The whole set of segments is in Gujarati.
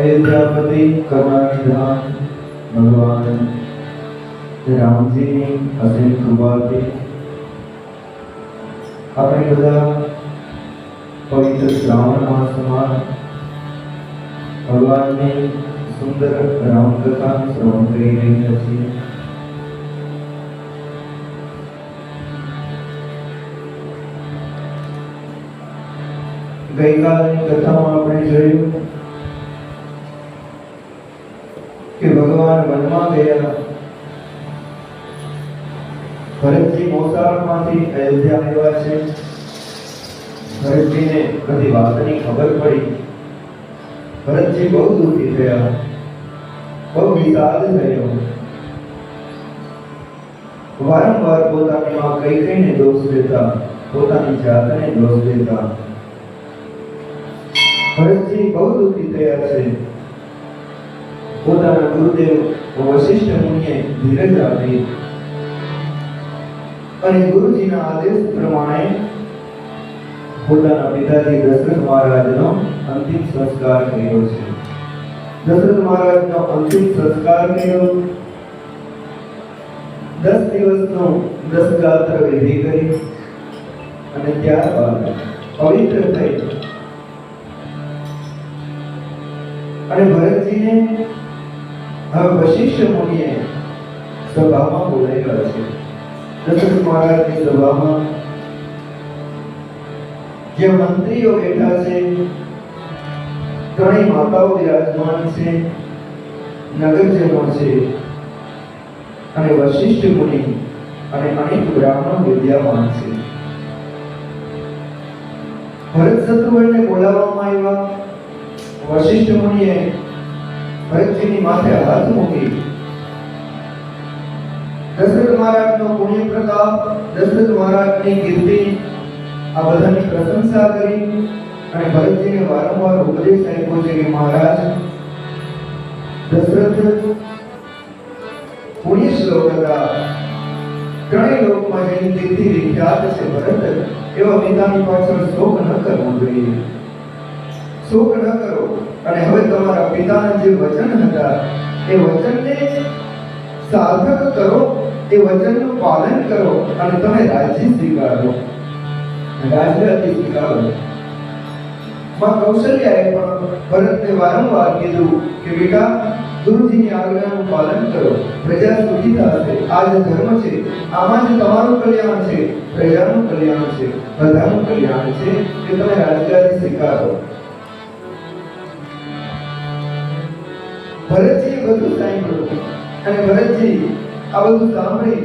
अयोध्यापति करुणानिधान भगवान राम जी असीम कृपा थी अपने બધા પવિત્ર શ્રાવણ માસમાં ભગવાનની સુંદર રામકથા શ્રવણ કરી રહ્યા છીએ। ગઈકાલની કથામાં આપણે જોયું કે ભગવાન વનમાં ગયા, ભરતજી મોસાળમાંથી અયોધ્યા આવ્યા છે. ભરતજીને બધી વાતની ખબર પડી. ભરતજી બહુ દુઃખી થયા, બહુ વિષાદ થયો. વારંવાર પોતાની માં કૈકેયીને દોષ દેતા, પોતાની જાતને દોષ દેતા. ભરતજી બહુ દુઃખી થયા છે. પોતાના ગુરુદેવ વશિષ્ઠ મુનિએ ધીરજ આપી અને ગુરુજીના આદેશ પ્રમાણે પોતાના પિતાજી દશરથ મહારાજનો અંતિમ સંસ્કાર કર્યો છે. દશરથ મહારાજનો અંતિમ સંસ્કાર કર્યો. 10 દિવસનો દશગાત્ર વિધિ કરી અને ત્યારબાદ પવિત્ર થઈ અને ભરતજીને હવે વશિષ્ઠ મુનિએ સભામાં બોલાવ્યા છે. દશરથ મહારાજની સભામાં જે મંત્રીઓ બેઠા છે, ત્રણેય માતાઓ વિરાજમાન છે, નગરજનો છે અને વશિષ્ઠ મુનિ અને અનેક બ્રાહ્મણો વિદ્યાવાન છે. ભરત શત્રુઘ્નને બોલાવવામાં આવ્યા. વશિષ્ઠ મુનિએ ભરતજીની માથે હાથ મૂકી દશરથ મહારાજનો પુણ્ય પ્રતાપ, દશરથ મહારાજની કીર્તિ, આ બધાની પ્રશંસા કરી અને ભરતજીને વારંવાર ઉપદેશ આપ્યો છે કે મહારાજ, દશરથ પુણ્ય શ્લોક હતા, ત્રણેય લોકમાં જેની કીર્તિ વિખ્યાત છે ભરત, એવા પિતાની પાછળ શોક ન કરવો જોઈએ. શોક ન કરો અને હવે તમારા પિતાના જે વચન હતા એ વચનને સાર્થક કરો, એ વચનનું પાલન કરો અને તમે રાજ્ય સ્વીકારો, રાજ્યાધિ સ્વીકારો. માં કૌશલ્યાએ પણ ભરતને વારંવાર કીધું કે બેટા, ગુરુજીની આજ્ઞાનું પાલન કરો, પ્રજા સુખી થશે. આ જ ધર્મ છે, આમાં જ તમારું કલ્યાણ છે, પ્રજાનું કલ્યાણ છે, બધાનું કલ્યાણ છે કે તમે રાજ્યાધિ સ્વીકારો. ભરતજીએ બધું સાંભળ્યું અને ભરતજી આ બધું સાંભળી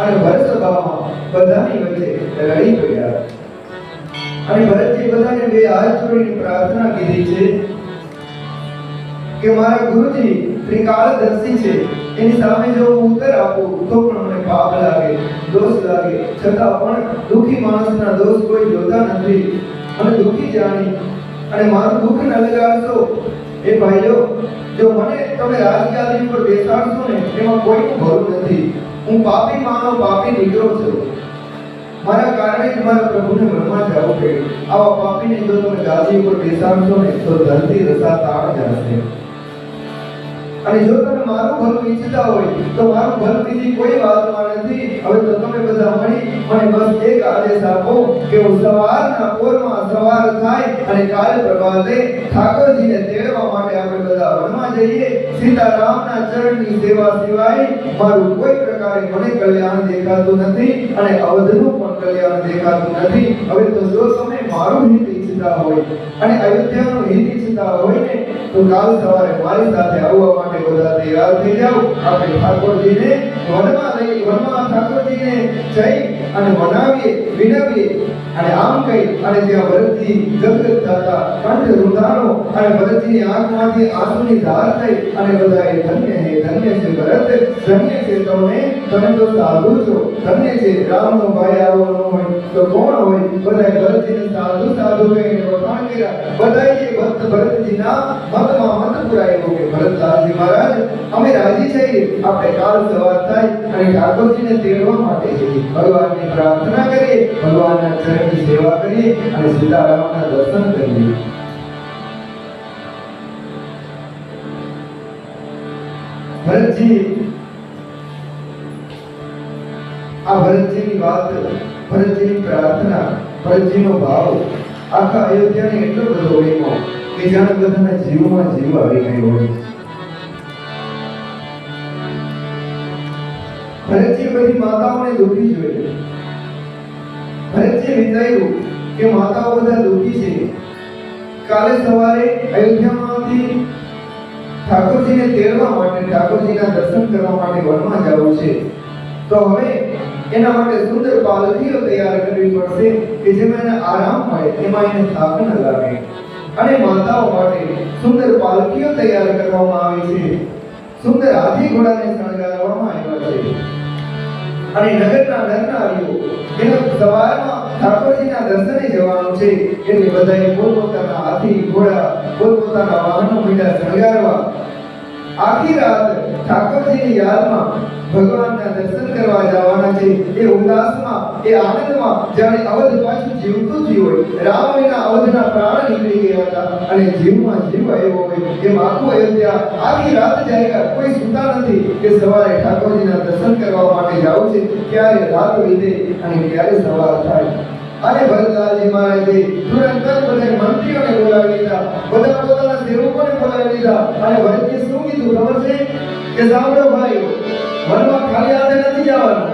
અને ભરત સભામાં બધાની વચ્ચે રડી પડ્યા અને ભરતજી બધાને બે હાથ જોડીને પ્રાર્થના કીધી છે કે મારા ગુરુજી ત્રિકાળદર્શી છે, એની સામે જો હું ઉત્તર આપું તો પણ મને પાપ લાગે, દોષ લાગે, છતાં પણ દુઃખી માણસના દોષ કોઈ જોતા નથી અને દુઃખી જાણી અને મારું દુઃખ ન લગાડશો. એ ભાઈઓ, જો મને તમે રાજગાદી પર બેસાડશો ને એમાં કોઈનું ભરું નથી. હું પાપી માનો પાપી દીકરો છું. મારા કારણે જ મારા પ્રભુને વનમાં જવું પડ્યું. આવા પાપીને જો તમે ગાદી ઉપર બેસાડશો ને તો ધરતી રસા તાળ જશે. અને જો તમે મારું ભલું ઈચ્છતા હોય તો મારું ભલું બીજી કોઈ વાતમાં નથી. હવે તો તમે બધા મળી મને બસ એક આદેશ આપો કે હું સવારના પોરમાં સવાર થાય અને કાલ પ્રભાતે ઠાકોરજીને તેડવા માટે આપણે બધા વનમાં જઈએ. સીતારામના ચરણની સેવા સિવાય મારું કોઈ પ્રકારે મને કલ્યાણ દેખાતું નથી અને અવધનું પણ કલ્યાણ દેખાતું નથી. હવે તો જો તમે મારું હિત ઈચ્છતા હોય અને અયોધ્યાનું હિત ઈચ્છતા હોય ને તો કાલ સવારે મારી સાથે આવવા માટે બધા તૈયાર થઈ જાઓ. આપણે ઠાકોરજીને વનમાં ઠાકોરજીને જઈ અને મનાવીએ, વિનવીએ અને આમ કહી અને જ્યાં ભરતજી ગદગદ થતા, કંઠ રૂંધાણો અને ભરતજીની આંખમાંથી આંસુની ધાર થઈ અને બધાએ ધન્ય છે ભરત, ધન્ય છે તમે તો સાધુ છો, ધન્ય છે રામનો ભાઈ આવવાનો હોય તો કોણ હોય. બધાએ ભરતજીને સાધુ સાધુ કહીને વખાણ કર્યા. બધાએ ભક્ત ભરતજીના મતમાં મત પુરાયો કે ભરતલાલજી મહારાજ, અમે રાજી છીએ, આપણે કાલ સવાર થાય અને ઠાકોરજીને તેડવા માટે જઈએ, ભગવાનની પ્રાર્થના કરીએ, ભગવાનના ચરણની સેવા કરીએ અને સીતારામના દર્શન કરીએ. ભરતજી, આ ભરતજીની વાત, ભરતજીની પ્રાર્થના, ભરતજીનો ભાવ આખા અયોધ્યાને એટલો બધો હોય કે જાણે બધાના જીવમાં જીવ આવી ગયો હોય. ભરતજી બધી માતાઓને દુઃખી જોઈ. ભરતજી વિચાર્યું કે માતાઓ બધા દુઃખી છે કાલે સવારે અયોધ્યામાંથી ઠાકોરજીને તેડવા માટે, ઠાકોરજીના દર્શન કરવા માટે વનમાં જવું છે. તો હવે એના માટે સુંદર પાલખીઓ તૈયાર કરવી પડશે કે જેમાં એને આરામ મળે, એમાં એને થાક ન લાગે. અને માતાઓ માટે સુંદર પાલખીઓ તૈયાર કરવામાં આવી છે. સુંદર હાથી ઘોડાને શણગારવામાં આવ્યા છે. અને નગરના નરનારીઓ એને સવારમાં ઠાકોરજીના દર્શને જવાનું છે એટલે બધાએ પોતપોતાના હાથી ઘોડા, પોતપોતાના વાહનો મીંડા શણગારવા આખી રાત ઠાકોરજીની યાદમાં ભગવાનના દર્શન કરવા જવાના છે. એ ઉલ્લાસમાં, એ આનંદમાં જાણે અવધ પાછું જીવતું થયું હોય. રામ વિના અવધના પ્રાણ નીકળી ગયા હતા અને જીવમાં જીવ આવ્યો હોય એમ આખું અયોધ્યા આખી રાત જાગ્યા. કોઈ સૂતા નથી કે સવારે ઠાકોરજીના દર્શન કરવા માટે જવું છે, ક્યારે રાત વીતે અને ક્યારે સવાર થાય. અને ભરતલાલજી મહારાજે તુરંત બધા મંત્રીઓને બોલાવી લીધા, બધા પોતાના સેવકોને બોલાવી લીધા અને ભરતજી શું કીધું ખબર છે કે સાંભળો ભાઈઓ, વનમાં ખાલી હાથે નથી જવાનું.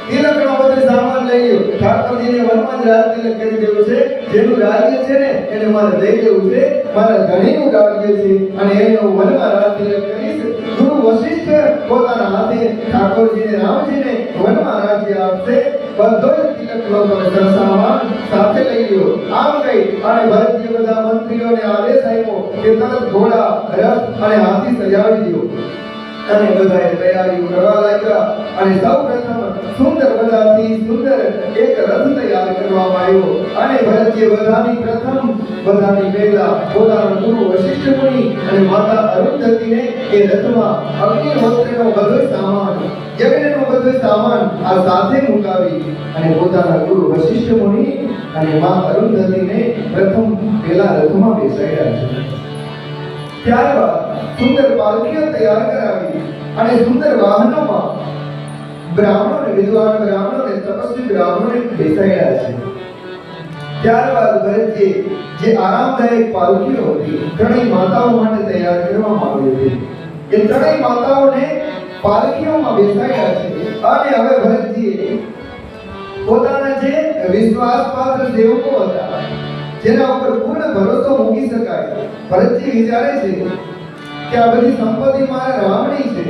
તિલકનો બધો સામાન લઈ લ્યો. ઠાકોરજીને વનમાં જ રાજ તિલક કરી દેવું છે. જેનું રાજ્ય છે ને એને મારે દઈ દેવું છે. મારા ધણીનું રાજ્ય છે અને એનો વનમાં રાજ તિલક કરીશ. ગુરુ વશિષ્ઠ પોતાના હાથે ઠાકોરજીને, રામજીને વનમાં રાજ્ય આપશે. બધો જ તિલક લોકોને સામાન સાથે લઈ લ્યો. આમ કહી અને ભરતજીએ બધા મંત્રીઓને આદેશ આપ્યો કે તરત ઘોડા, રથ અને હાથી સજાવી દો. અને બધાએ તૈયારીઓ કરવા લાગ્યા અને સૌપ્રથમ સુંદર બધાથી સુંદર એક રથ તૈયાર કરવામાં આવ્યો. અને ભરતજીએ બધાની પહેલા પોતાના ગુરુ વશિષ્ઠ મુનિ અને માતા અરુંધતીને એ રથમાં અગ્નિહોત્રનો બધો સામાન, યજ્ઞનો બધો સામાન આ સાથે મુકાવી અને પોતાના ગુરુ વશિષ્ઠ મુનિ અને મા અરુંધતીને પ્રથમ પહેલા રથમાં બેસાડ્યા છે. ત્યારબાદ સુંદર પાલખીઓ તૈયાર કરાવી અને સુંદર વાહનોમાં બ્રાહ્મણોને, વિદ્વાન બ્રાહ્મણોને, તપસ્વી બ્રાહ્મણોને બેસાડ્યા છે. ત્યારબાદ ભરતજી જે આરામદાયક પાલખીઓ હતી ત્રણેય માતાઓ માટે તૈયાર કરવામાં આવી હતી. એ ત્રણેય માતાઓને પાલખીઓમાં બેસાડ્યા છે. અને હવે ભરતજીએ પોતાના જે વિશ્વાસપાત્ર સેવકો હતા, જેના ઉપર પૂર્ણ ભરોસો મૂકી શકાય, ભરતજી વિચારે છે કે આ બધી સંપત્તિ મારા રામની છે,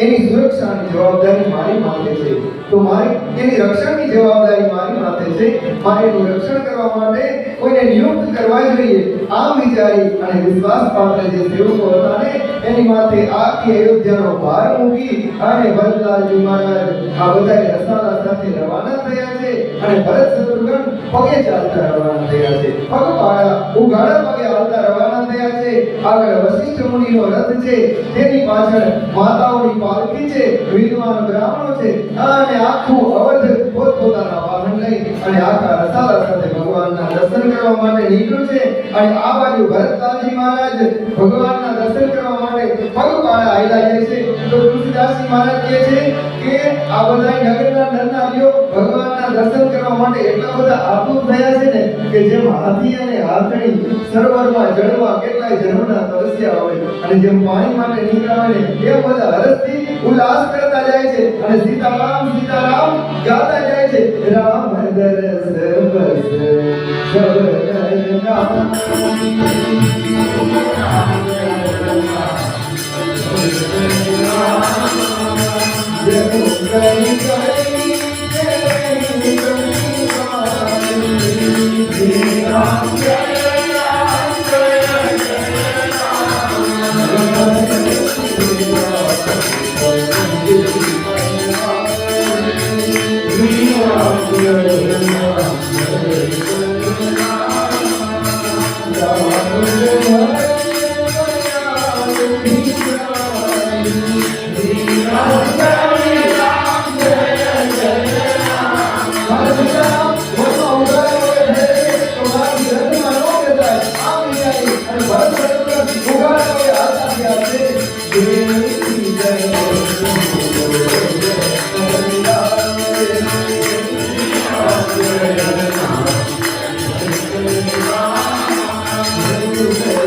એની સુરક્ષાની જવાબદારી મારી માથે છે, તો મારી એની રક્ષણની જવાબદારી મારી માથે છે. મારે એનું રક્ષણ કરવા માટે કોઈને નિયુક્ત કરવા જોઈએ. આમ વિચારી અને વિશ્વાસપાત્ર જે સેવકો હતા ને એની માથે આખી અયોધ્યાનો ભાર મૂકી અને ભરતલાલજી મહારાજ આ બધાએ રસાલા સાથે રવાના થયા છે. અને ભરત શત્રુઘ્ન પગે ચાલતા રવાના થયા છે, પગપાળા ઉઘાડા પગે હાલતા રવાના થયા છે. આગળ વશિષ્ઠ મુનિનો રથ છે, તેની પાછળ માતાઓની પાલખી છે, વિદ્વાન બ્રાહ્મણો છે અને આખું અવધ પોતપોતાના વાહન લઈ અને આખા રસાલા સાથે ભગવાનના દર્શન કરવા માટે નીકળ્યું છે. અને આ બાજુ ભરતલાલજી મહારાજ ભગવાનના દર્શન કરવા માટે પગપાળા હાલ્યા જાય છે. તો તુલસીદાસજી મહારાજ કહે છે કે આ બધા નગરના નરનારીઓ ભગવાનના દર્શન કરવા માટે એટલા બધા આતુર થયા છે ને કે જેમ હાથી અને હાથણી સરોવરમાં જળમાં કેટલાય જન્મના તરસ્યા હોય અને જેમ પાણી માટે નીકળ્યા હોય ને એ બધા હર્ષથી ઉલ્લાસ કરતા જાય છે અને સીતારામ સીતારામ ગાતા જાય છે. રામ દરસ બસ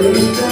Thank you.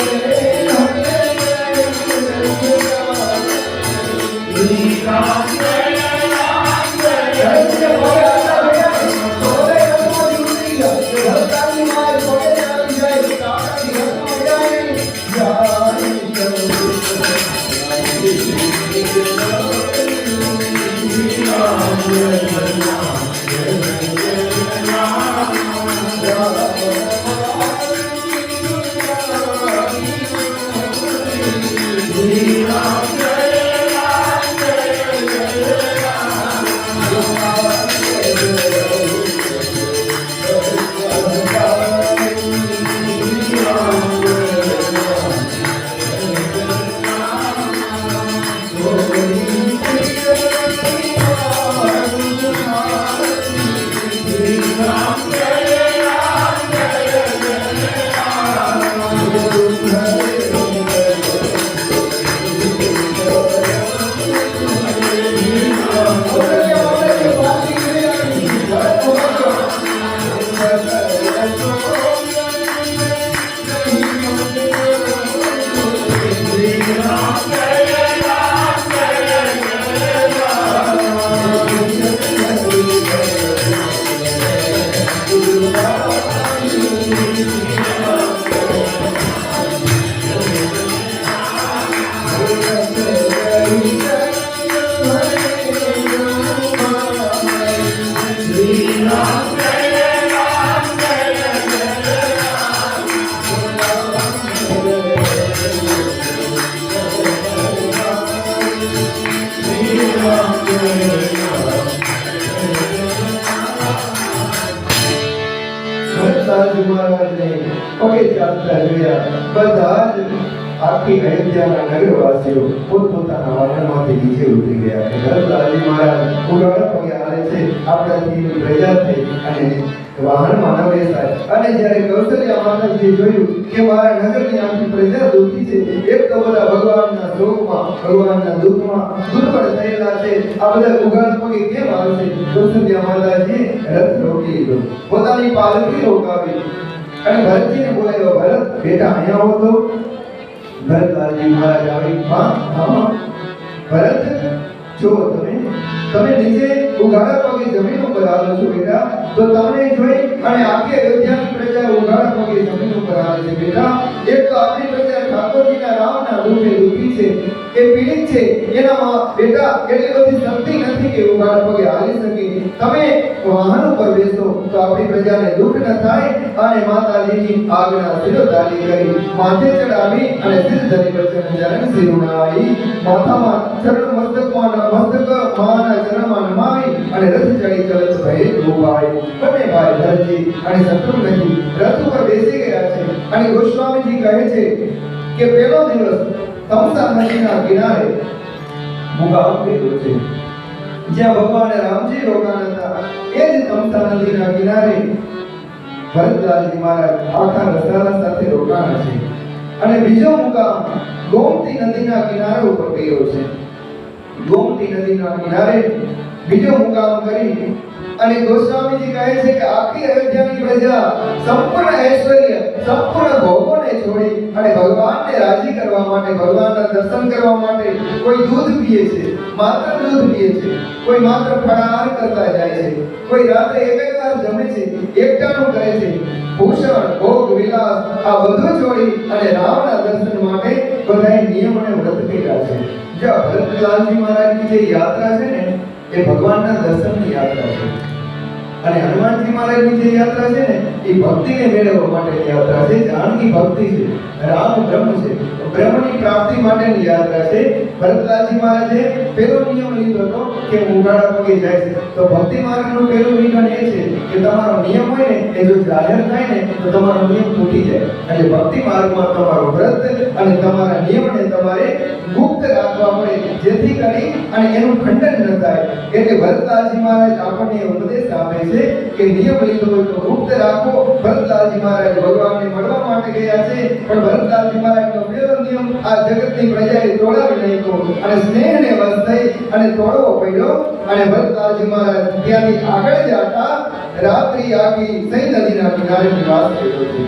મહારાજને પગે ચાલતા જોયા બધા જ આખી અયોધ્યાના નગરવાસીઓ પોતપોતાના વાહનમાંથી નીચે ઉતરી ગયા. ભરતલાલજી મહારાજ ઉગાડા પગે હાલે છે, આપણાથી પ્રજા થઈ અને વાહનમાં ન બેસાય. અને જ્યારે કૌશલ્યા માતાજીએ જોયું કે મારા નગરની આખી પ્રજા દુઃખી છે, એક તો બધા ભગવાનના શોકમાં, ભગવાનના દુઃખમાં દુર્બળ થયેલા છે, આ બધા ઉગાડ પગે કેમ આવશે? કૌશલ્યા માતાજીએ રથ રોકી લીધો, પોતાની પાલકી રોકાવી અને ભરતજીને બોલાવ્યો. ભરત બેટા અહીંયા આવો તો. ભરતલાલજી મહારાજ આવી, હા ભરત જો તમે નીચે ઉઘાડા પગે જમીન ઉપર આવો છો બેટા, તો તમને જોઈ અને આખી અયોધ્યાની પ્રજા ઉઘાડા પગે જમીન ઉપર આવે છે. બેટા એક તો આપણી પ્રજા ઠાકોરજીના રામના દુઃખે દુઃખી છે, એ પીડિત છે, એનામાં બેટા એટલી બધી શક્તિ નથી કે ઉઘાડા પગે હાલી શકે. તમે વાહન ઉપર બેસો તો આપણી પ્રજાને દુઃખ ન થાય. અને માતાજીની આજ્ઞા શિરોધારી કરી માથે ચડાવી અને સિર ધરી વચન ચરણ શિરોનાઈ માથામાં ચરણ મસ્તકમાં માના ચરણમાં નમાવી અને રથ ચડી ચલત ભય ઉભાઈ. બંને ભાઈ ભરતજી અને શત્રુઘ્નજી રથ ઉપર બેસી ગયા છે. અને ગોસ્વામીજી કહે છે કે પહેલો દિવસ તમસા નદીના કિનારે મુકામ કર્યો છે, જ્યાં ભગવાન રામજી રોકાણ હતા. એ જ તમસા નદીના કિનારે ભરતલાલજી મહારાજ આખા રસાલા સાથે રોકાણ છે. અને બીજો મુકામ ગોમતી નદીના કિનારે ઉપર કર્યો છે. ગોમતી નદીના કિનારે બીજો મુકામ કરી અને ગોસ્વામીજી કહે છે કે આખી અયોધ્યાની પ્રજા સંપૂર્ણ ઐશ્વર્ય, સંપૂર્ણ ભોગોને છોડી અને ભગવાનને રાજી કરવા માટે, ભગવાનના દર્શન કરવા માટે કોઈ દૂધ પીએ છે, માત્ર દૂધ પીએ છે, કોઈ માત્ર ફળાહાર કરતા જાય છે, કોઈ રાત્રે એક વાર જમે છે, એકટાણું કરે છે. ભૂષણ, ભોગ, વિલાસ આ બધું છોડી અને રામના દર્શન માટે બધાએ નિયમ અને વ્રત કર્યા છે. જે ભરતલાલજી મહારાજની જે યાત્રા છે ને એ ભગવાનના દર્શનની યાત્રા છે. અને હનુમાનજી મહારાજની જે યાત્રા છે ને એ ભક્તિને મેળવવા માટેની યાત્રા છે. જાનકી ભક્તિ છે, રામ બ્રહ્મ છે, બ્રહ્મની પ્રાપ્તિ માટેની યાત્રા છે. ભરતલાલજી મહારાજે પહેલો નિયમ લીધો હતો કે ઉઘાડા પગે જાય છે. તો ભક્તિ માર્ગનું પહેલું વિધાન એ છે કે તમારો નિયમ હોય ને એ જો જાહેર થાય ને તો તમારો નિયમ તૂટી જાય. એટલે ભક્તિ માર્ગમાં તમારો વ્રત અને તમારા નિયમને તમારે ગુપ્ત રાખવા પડે, જેથી કરી અને એનું ખંડન ન થાય. એટલે ભરતલાલજી મહારાજ આપણને ઉપદેશ આપે છે કે નિયમ લીધો હોય તો ગુપ્ત રાખો. ભરતલાલજી મહારાજ ભગવાનને મળવા માટે ગયા છે, પણ ભરતલાલજી મહારાજનો પહેલો નિયમ આ જગતની પ્રજાએ તોડાવી નાખ્યો અને સ્નેહને વશ થઈ અને તોડવો પડ્યો. અને ભરતલાલજી મહારાજ ત્યાંથી આગળ જતા રાત્રિ આખી સઈ નદીના કિનારે નિવાસ કર્યો છે.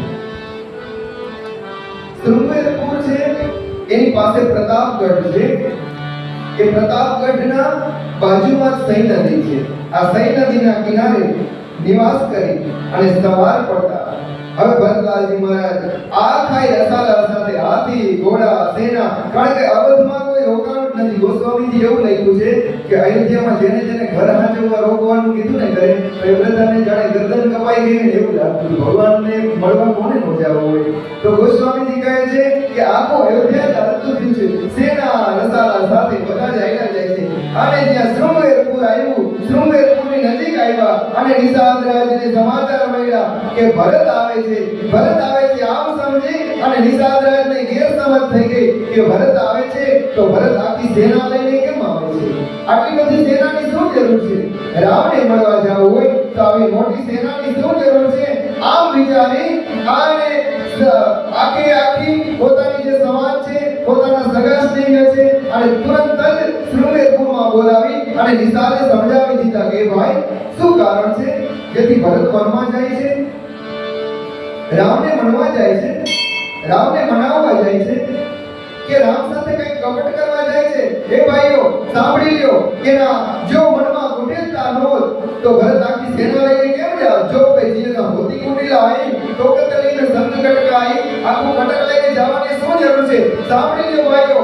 શૃંગેરપુર છે, એની પાસે પ્રતાપગઢ છે. એ પ્રતાપગઢના બાજુમાં સઈ નદી છે. આ સઈ નદીના કિનારે નિવાસ કરી અને સવાર પડતા હવે ભરતલાલજી મહારાજ આખા રસાલા સાથે હાથી, ઘોડા, સેના, કારણ કે અવધમાં કોઈ રોકાણ જ નથી. ગોસ્વામીજી એવું લખ્યું છે કે અયોધ્યામાં જેને જેને ઘર હાંચવવા રોકવાનું કીધું ને ઘરે, એ બધાને જાણે ગરદન કપાઈ ગઈ ને એવું લાગતું. ભગવાનને મળવા કોને ન જવું હોય? તો ગોસ્વામીજી કહે છે કે આખો અયોધ્યા ચાલતું થયું છે, સેના રસાલા સાથે બધા જ આવ્યા જાય છે. અને જ્યાં શૃંગેરપુર આવ્યું, શૃંગેરપુરની નજીક આવ્યા અને નિષાદ રાજને સમાચાર મળ્યા કે ભરત આવે છે, ભરત આવે છે. આમ સમજી અને નિષાદ રાજને ગેરસમજ થઈ ગઈ કે ભરત આવે છે તો ભરત આખી સેના લઈને કેમ આવે છે? આટલી બધી સેનાની શું જરૂર છે? રામને મળવા જવું હોય તો આવી મોટી સેનાની શું જરૂર છે? આમ વિચારી અને આખી પોતાની જે સમાજ છે, પોતાના સગા સ્નેહી છે, અને તુરંત જ શૃંગેરપુરમાં બોલાવી અને નિષાદે સમજાવી દીધા કે ભાઈ શું કારણ છે જેથી ભરત વનમાં જાય છે, રામને મળવા જાય છે, રામને મનાવવા જાય છે, કે રામ સાથે કઈ કપટ કરવા જાય છે? હે ભાઈઓ સાંભળી લ્યો કે ના, જો મનમાં કુટિલતા ન હોત તો ભરત આખી સેના લઈને કેમ જાવ? જો પે જીના હોતી કુટિલા આઈ તો કતલીને સંગ કટકાઈ, આખું કટક લઈને જવાની શું જરૂર છે? સાંભળી લ્યો ભાઈઓ,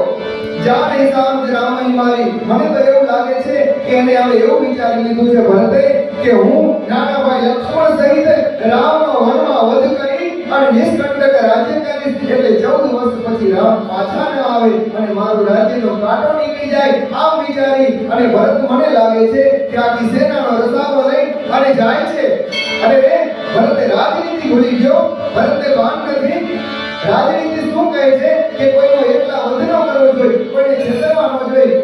જાન હિસાબ રામઈ મારી. મને તો એવું લાગે છે કે એને હવે એવું વિચારી લીધું છે ભરતે કે હું નાના ભાઈ લક્ષ્મણ સહિત રામનો વનમાં વધ કરી અને નિષ્કંટક રાજ્ય કરીશ, એટલે 14 વર્ષ પછી રામ પાછા ન આવે અને મારું રાજ્યનો કાંટો નીકળી જાય. આમ વિચારી અને ભરત મને લાગે છે કે આખી સેનાનો રસાલો લઈ અને જાય છે. અરે રે, ભરતે રાજનીતિ ભૂલી ગયો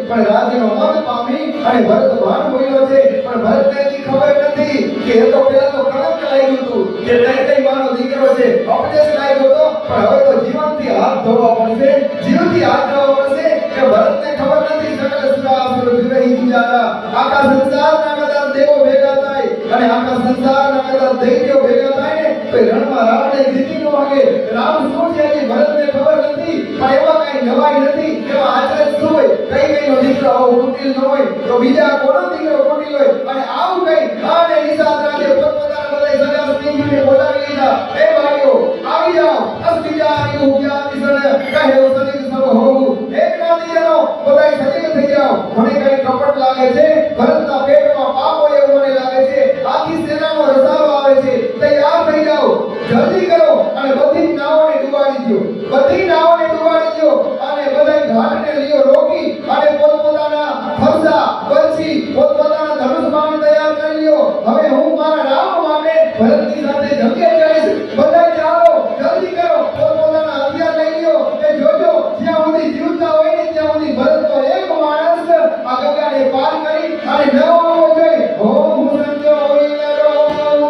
પણ રાજ્યનો મત પામી અને ભરત ભાન બોલ્યો છે, પણ ભરતને હજી ખબર નથી કે એ તો પેલા તો કલંક લાગ્યું હતું કે કઈ માનો દીકરો છે, અપદેશ લાગ્યો હતો, પણ હવે તો જીવનથી હાથ ધોવા પડશે, જીવથી હાથ ધોવા પડશે કે ભરતને ખબર નથી સકલ સુરાસુર વિરહી ગુજારા, આખા સંસારના કદાચ દેવો ભેગા થાય અને આખા સંસારના કદાચ દૈત્યો ભેગા થાય ને તો રણમાં રાવણે જીતી નો હગે. રામ શું છે એ ભરતને ખબર નથી, પણ એવા કઈ નવાઈ નથી, એવા આચરણ શું હોય, કઈ નો દીકરો કુટિલ ન હોય તો બીજા કોનો દીકરો કુટિલ હોય, અને આવું કઈ આને નિષાદ રાજે પોતપોતાના બધા સગા સંબંધીઓને બોલાવી લીધા, એ ભાઈઓ આવી જાઓ, અસ્તિજાની ઉગ્યાની સણ કહે સદિક સબ હોવું, એક નાદીનો બધા સજગ થઈ જાઓ. મને કઈ કપટ લાગે છે, ભરતના પેટમાં પાપો એવું મને લાગે છે, આખી સેનાનો રસાલો આવે છે, તૈયાર થઈ જાઓ, જલ્દી કરો અને બધી નાવોને ડૂબાડી દો, બધી નાવોને ડૂબાડી દો અને બધા ઘાટને લ્યો રોકી અને પોતપોતાના ફરસા બરછી પોતપોતાના ધનુષ બાણ તૈયાર કરી લ્યો. હવે હું મારા રામ માટે ભરતની સાથે જંગે જઈશ, બધા ચાલો જલ્દી કરો, પોતપોતાના હથિયાર લઈ લ્યો. એ જોજો જ્યાં સુધી જીવતા હોય ને ત્યાં સુધી ભરતનો એક માણસ આ ગંગાને પાર કરી અને ન આવવો જોઈએ. ઓમ સંજો હોય રો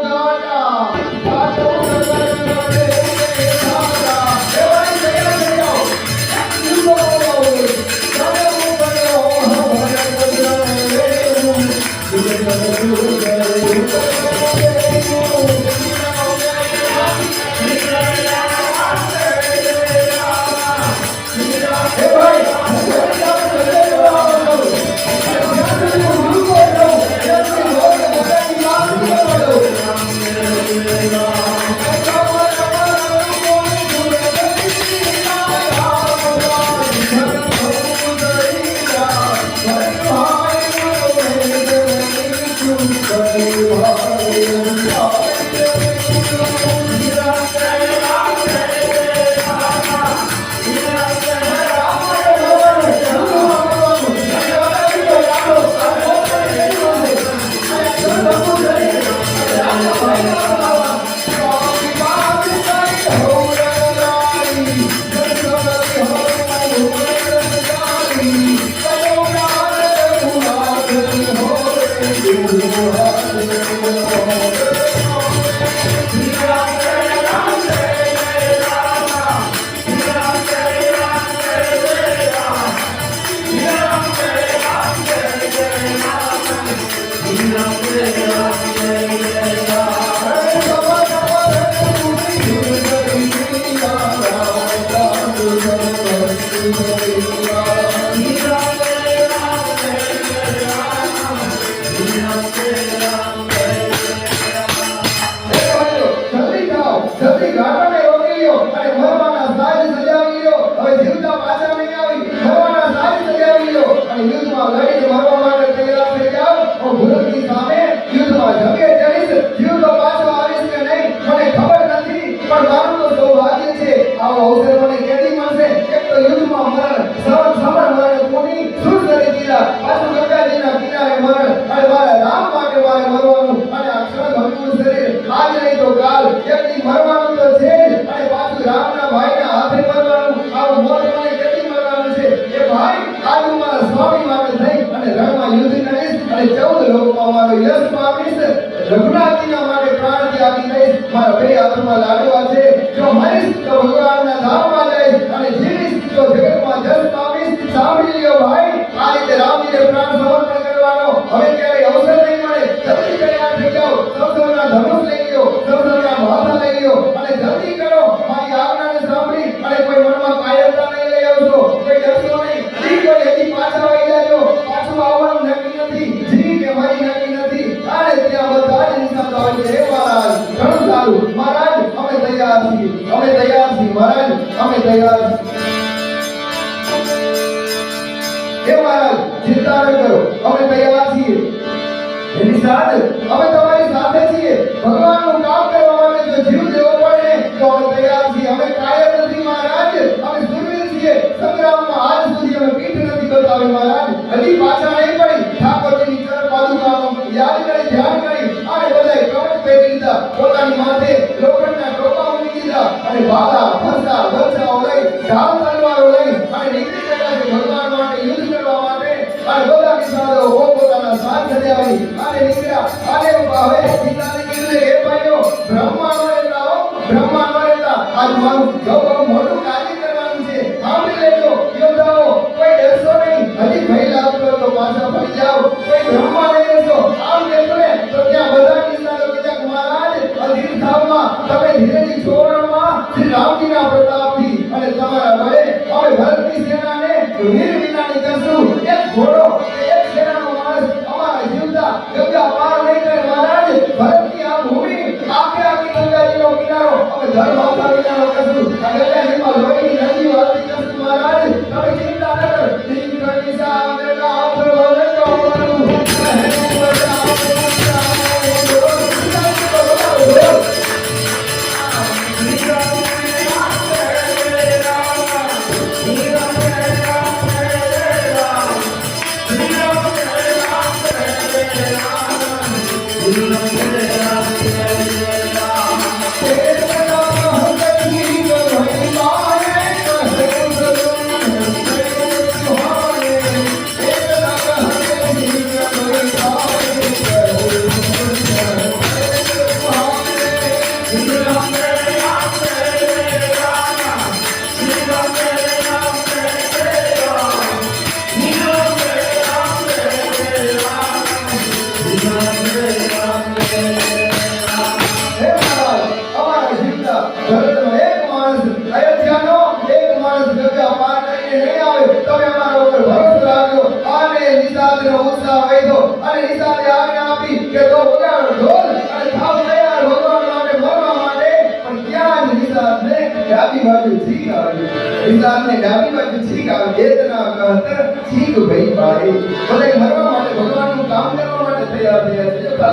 ગાટા પાટો સર્વને સારા એવાય તૈયાર થઈ જાઓ. જીવો તમે ઉપરો રઘુનાથજીના માટે પ્રાણ ત્યાગી દઈશ. મારા બે હાથમાં લાડવા છે, જો મરીશ તો ભગવાનના ધામમાં જઈશ અને જીવીશ તો જગતમાં જસ પામીશ. સાંભળી લ્યો ભાઈ, આ રીતે રામજીને પ્રાણ સમર્પણ કરવાનો હવે ક્યારે અવસર નહીં મળે. જલ્દી તૈયાર થઈ જાઓ, સૌના ધનુષ લઈ લ્યો, સૌના માથા લઈ લ્યો અને જલ્દી કરો. મારી આજ્ઞાને સાંભળી અને કોઈ મનમાં કાયરતા નહીં લઈ આવશો, કોઈ ડરશો નહીં. કોઈ હજી પાછા આવી જાજો, પાછું આવવાનું નક્કી નથી, જી કે મારી નક્કી નથી. અને ત્યાં બધા જ નિશાન હોય છે. હે મહારાજ ઘણું સારું, મહારાજ અમે તૈયાર છીએ, અમે તૈયાર છીએ, મહારાજ અમે તૈયાર છીએ. હે મહારાજ ચિંતા ન કરો, અમે તૈયાર છીએ. એની સાથે અમે તમારી સાથે છીએ. ભગવાનનું કામ કરવા માટે જો જીવ દેવો પડે તો અમે તૈયાર છીએ. અમે કાયર નથી મહારાજ, અમે સુરવીર છીએ. સંગ્રામમાં આજ સુધી અમે પીઠ નથી બતાવી મહારાજ. હજી પાછા નહીં પડી. ઠાકોરજીની ચરણ પાદુકાનો યાદ કરી, ધ્યાન કરી અને બધાએ કવચ પહેરી લીધા, પોતાની માથે લોખંડના ટોપા મૂકી દીધા અને ભાલા ફરસા બરછાઓ લઈ, ઢાલ તલવારો લઈ અને નીકળી ગયા છે ભગવાન માટે યુદ્ધ કરવા માટે. બજાવી અને નીકળ્યા અને હવે પિતાને કીધું કે ભાઈઓ બ્રહ્માનો રહેતા આજ મારું બહુ મોટું કાર્ય કરવાનું છે સાંભળી લેજો યોદ્ધાઓ કોઈ ડરશો નહીં હજી ભય લાગતો તો પાછા ફરી જાઓ કોઈ બ્રહ્મા નહીં રહેશો આમ કહેતો ને તો ત્યાં બધા નિશાળો કીધા મહારાજ અધીર ધામમાં તમે ધીરેથી છોડમાં શ્રી રામજીના પ્રતાપથી અને તમારા બળે અમે ભરતની સેનાને વીર વિનાની કરશું એક ઘોડો એક સેનાનો માણસ અમારા જીવતા ગંગા પાર નહીં કરે મહારાજ ભરતની આ ભૂમિ આખી ગંગાજીનો કિનારો અમે ધર્મ માતા કિનારો કરશું આ ગંગાજીમાં લોહીની નદી વાળતી કરશું મહારાજ તમે ચિંતા ન કરો દીકરી સામે ના ભરવાને કરું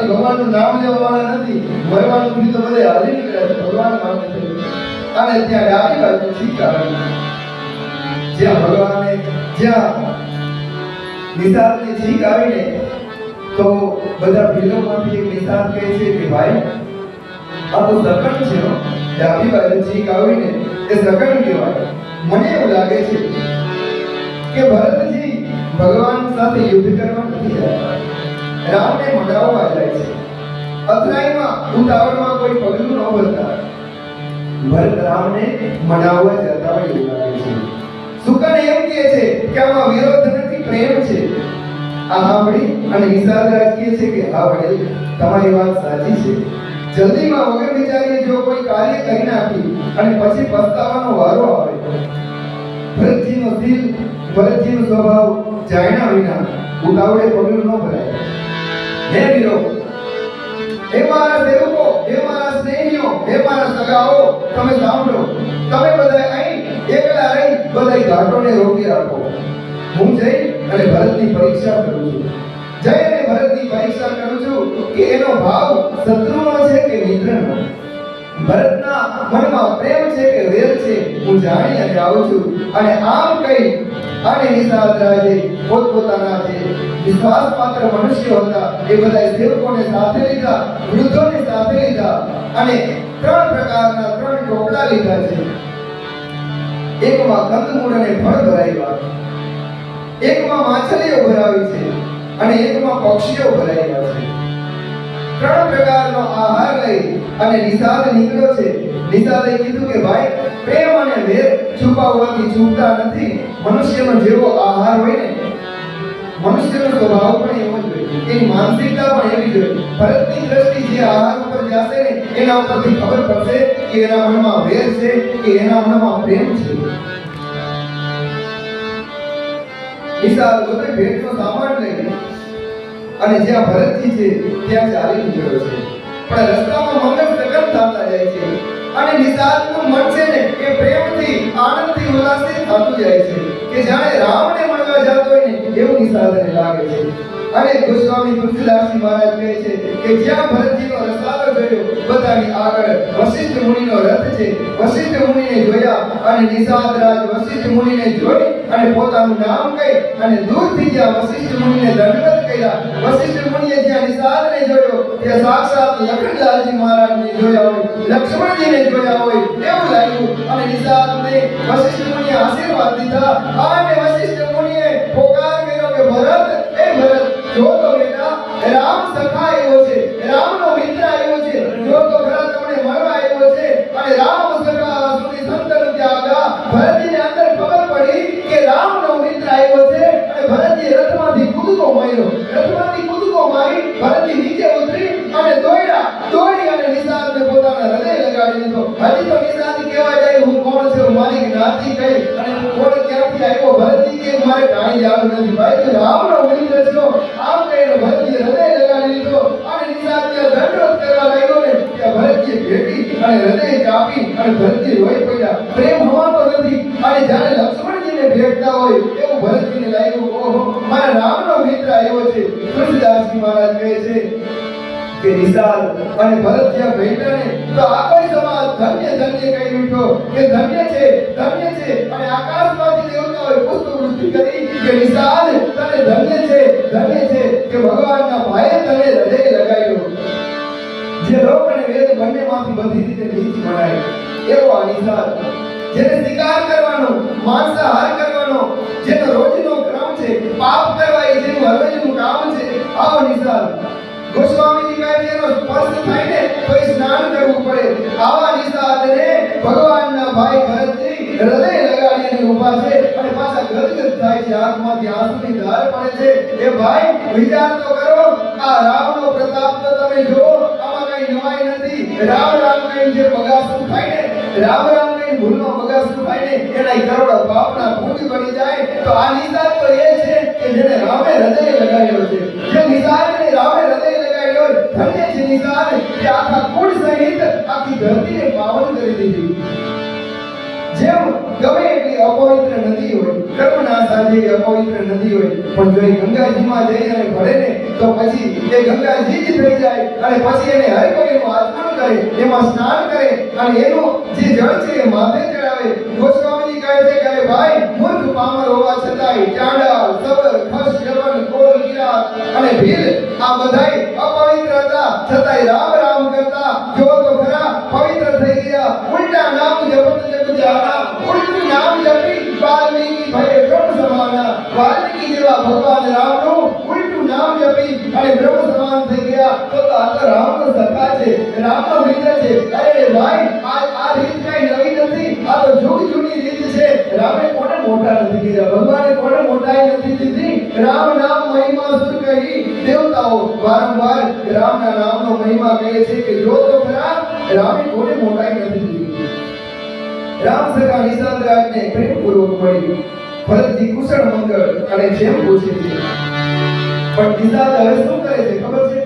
ભગવાનનું નામ લેવાના નથી મરવાનું થી તો બધે હાલી નીકળ્યા છે ભગવાન માટે થયું અને ત્યાં ડાબી બાજુ છીક આવી જ્યાં નિશાળની છીક આવીને તો બધા ભીલોમાંથી એક નિશાળ કહે છે કે ભાઈ આ તો સકન છે ડાબી બાજુ છીક આવીને એ સકન કહેવાય મને એવું લાગે છે કે ભરતજી ભગવાન સાથે યુદ્ધ કરવા નથી જતા રામને મનાવવા જાય છે અથડાઈમાં ઉતાવળમાં કોઈ પગલું ન ભરતા ભરત રામને મનાવવા જતા હોય એવું લાગે છે સુકન એમ કહે છે કે આમાં વિરોધ નથી પ્રેમ છે આ સાંભળી અને નિષાદરાજ કહે છે કે હા વડીલ તમારી વાત સાચી છે જલ્દીમાં વગર વિચારીએ જો કોઈ કાર્ય કરી નાખી અને પછી પસ્તાવાનો વારો આવે ભરતજીનો દિલ ભરતજીનો સ્વભાવ જાણ્યા વિના ઉતાવળે પગલું ન ભરાય હે વીરો હે મારા સેવકો હે મારા સ્નેહીઓ હે મારા સગાઓ તમે સાંભળો તમે બધા અહીં એકલા રહી બધા ઘાટોને રોકી રાખો હું જઈ અને ભરતની પરીક્ષા કરું છું જઈ અને ભરતની પરીક્ષા કરું છું કે એનો ભાવ શત્રુનો છે કે મિત્રનો ભરતના મનમાં પ્રેમ છે કે વેર છે હું જાણી અને આવું છું અને આમ કહી અને નિષાદરાજે પોતપોતાના જે વિશ્વાસપાત્ર મનુષ્યો હતા એ બધા સેવકોને સાથે લીધા વૃદ્ધોને સાથે લીધા અને ત્રણ પ્રકારના ત્રણ ટોપલા લીધા છે એકમાં કંદમૂળ અને ફળ ભરાવ્યા એકમાં માછલીઓ ભરાવી છે અને એકમાં પક્ષીઓ ભરાવ્યા છે ત્રણ પ્રકારનો આહાર લઈ અને નિષાદ નીકળ્યો છે નિષાદે કીધું કે ભાઈ પ્રેમ અને વેર છુપાવવાથી છૂટતા નથી મનુષ્યનો જેવો આહાર હોય ને મનુષ્યનો સ્વભાવ પણ એવો જ હોય એની માનસિકતા પણ એવી જ હોય ભરતની દ્રષ્ટિ જે આહાર ઉપર જશે ને એના ઉપરથી ખબર પડશે કે એના મનમાં વેર છે કે એના મનમાં પ્રેમ છે નિષાદ બધે ભેટનો સામાન લઈ અને જ્યાં ભરતજી છે ત્યાં ચાલી નીકળ્યો છે પણ રસ્તામાં મંગળ સગન થતા જાય છે અને નિષાદનું મન છે ને એ પ્રેમથી આનંદથી ઉલ્લાસિત થતું જાય છે કે જાણે રામને મળવા જતો હોય ને એવું નિષાદને લાગે છે અને ગોસ્વામી તુલસીદાસજી મહારાજ કહે છે કે જ્યાં ભરતજીનો રસાલો જોયો બધાની આગળ વશિષ્ઠ મુનિનો રથ છે વશિષ્ઠ મુનિને જોયા અને નિષાદરાજ વશિષ્ઠ મુનિને જોઈ અને પોતાનું નામ કહી અને દૂરથી જ્યાં વશિષ્ઠ મુનિને દંડવત કર્યા વશિષ્ઠ મુનિએ જ્યાં નિષાદને જોયો ત્યાં સાક્ષાત લખનલાલજી મહારાજને જોયા હોય લક્ષ્મણજીને જોયા હોય એવું લાગ્યું અને નિષાદને વશિષ્ઠ મુનિએ આશીર્વાદ દીધા અને વશિષ્ઠ મુનિએ પોકાર કર્યો કે ભરત એ ભરત જો તો બેટા લગાડી દીધો. હજી તો નિશાન કહેવા જાય હું કોણ છું, મારી જ્ઞાતિ કઈ અને હું કોણ ક્યાંથી આવ્યો. ભરતજી કે મારે કાંઈ યાદ નથી ભાઈ, તો રામનો મિત્ર છો આમ કહીને ભરતજી હૃદય લગાડી દીધો અને નિશાન દંડવત કરવા લાગ્યો ને ત્યાં ભરતજી ભેટી અને હૃદય કાપી અને ભરતજી રોઈ પડ્યા. પ્રેમ હમાતો નથી અને જ્યારે લક્ષ્મણજીને ભેટતા હોય એવું ભરતજીને લાગ્યું ઓહો મારા રામનો મિત્ર આવ્યો છે. તુલસીદાસજી મહારાજ કહે છે કે નિશાન અને ભરત જ્યાં ભેટ્યા ને તો આખો સમાજ ધન્ય ધન્ય કહી ઉઠ્યો કે ધન્ય છે અને આકાશમાંથી દેવતાઓએ પુષ્પવૃષ્ટિ કરી કે નિશાન તને ધન્ય છે કે ભગવાનના ભાઈએ તને હૃદય લગાવ્યો. જે લોક અને વેદ બંનેમાંથી બધી રીતે નીચ બનાય એવો આ નિશાન, જેને શિકાર કરવાનો, માંસાહાર કરવાનો જેનો રોજનો ક્રમ છે, પાપ કરવા એ જેનું હરવેજનું કામ છે, આવો નિશાન. ગોસ્વામીજી કહે છે એનો સ્પર્શ થાય ને તો એ સ્નાન કરવું પડે. આવા નિશાનને ભગવાનના ભાઈ ભરતજી હૃદય લગાડીને ઊભા છે અને પાછા ગદગદ થાય છે, આંખમાંથી આંસુની ધાર પડે છે. એ ભાઈ વિચાર તો કરો, આ રામનો પ્રતાપ તો તમે જુઓ, આમાં કઈ નવાઈ નથી. રામ રામ કહીને જે બગાસું થાય ને, રામ રામ કહીને ભૂલનો બગાસું થાય ને એના કરોડો પાપના પુણ્ય બની જાય. તો આ નિશાન તો એ છે કે જેને રામે હૃદય લગાડ્યો છે, જે નિશાનને રામે હૃદય લગાડ્યો ધન્ય છે નિશાન કે આખા કુળ સહિત આખી ધરતીને પાવન કરી દીધી. જેમ ગમે એટલી અપવિત્ર નદી હોય, કર્મના સાજે અપવિત્ર નદી હોય, પણ જો એ ગંગાજીમાં જઈ અને ભળે ને તો પછી એ ગંગાજી જ થઈ જાય અને પછી એને હર કોઈ એનું આચમન કરે, એમાં સ્નાન કરે અને એનું જે જળ છે એ માથે ચડાવે. ગોસ્વામીજી કહે છે કે ભાઈ મૂર્ખ પામર હોવા છતાંય ચાંડાળ, સબર, ખસ, યવન, કોલ, કિરાત અને ભીલ આ બધાય અપવિત્ર હતા છતાંય રામ રામ કરતા જો તો ખરા પવિત્ર થઈ ગયા. ઉલટા નામ જપત જગ જાના, ઉલટું નામ જપી વાલ્મીકી ભય બ્રહ્મ સમાના. વાલ્મીકી જેવા ભગવાન રામનું ઉલટું નામ જપી અને બ્રહ્મ સમાન થઈ ગયા. તો આ તો રામનો સખા છે, રામનો મિત્ર છે. અરે ભાઈ આ રીત કઈ નવી નથી, આ તો જુગ જૂની રીત છે. રામે કોને મોટા નથી કીધા, ભગવાને કોને મોટાઈ નથી દીધી. રામ નામ મહિમા સુર કહી દેવતાઓ વારંવાર રામના નામનો મહિમા કહે છે કે જો તો ખરા રામે કોને મોટાઈ નથી દીધી. રામ સખા નિશાંતરાજને પ્રેમપૂર્વક મળી. ભરતજી કુશળ મંગળ અને ક્ષેમ પૂછે છે, પણ નિશાંત હવે શું કરે છે ખબર છે?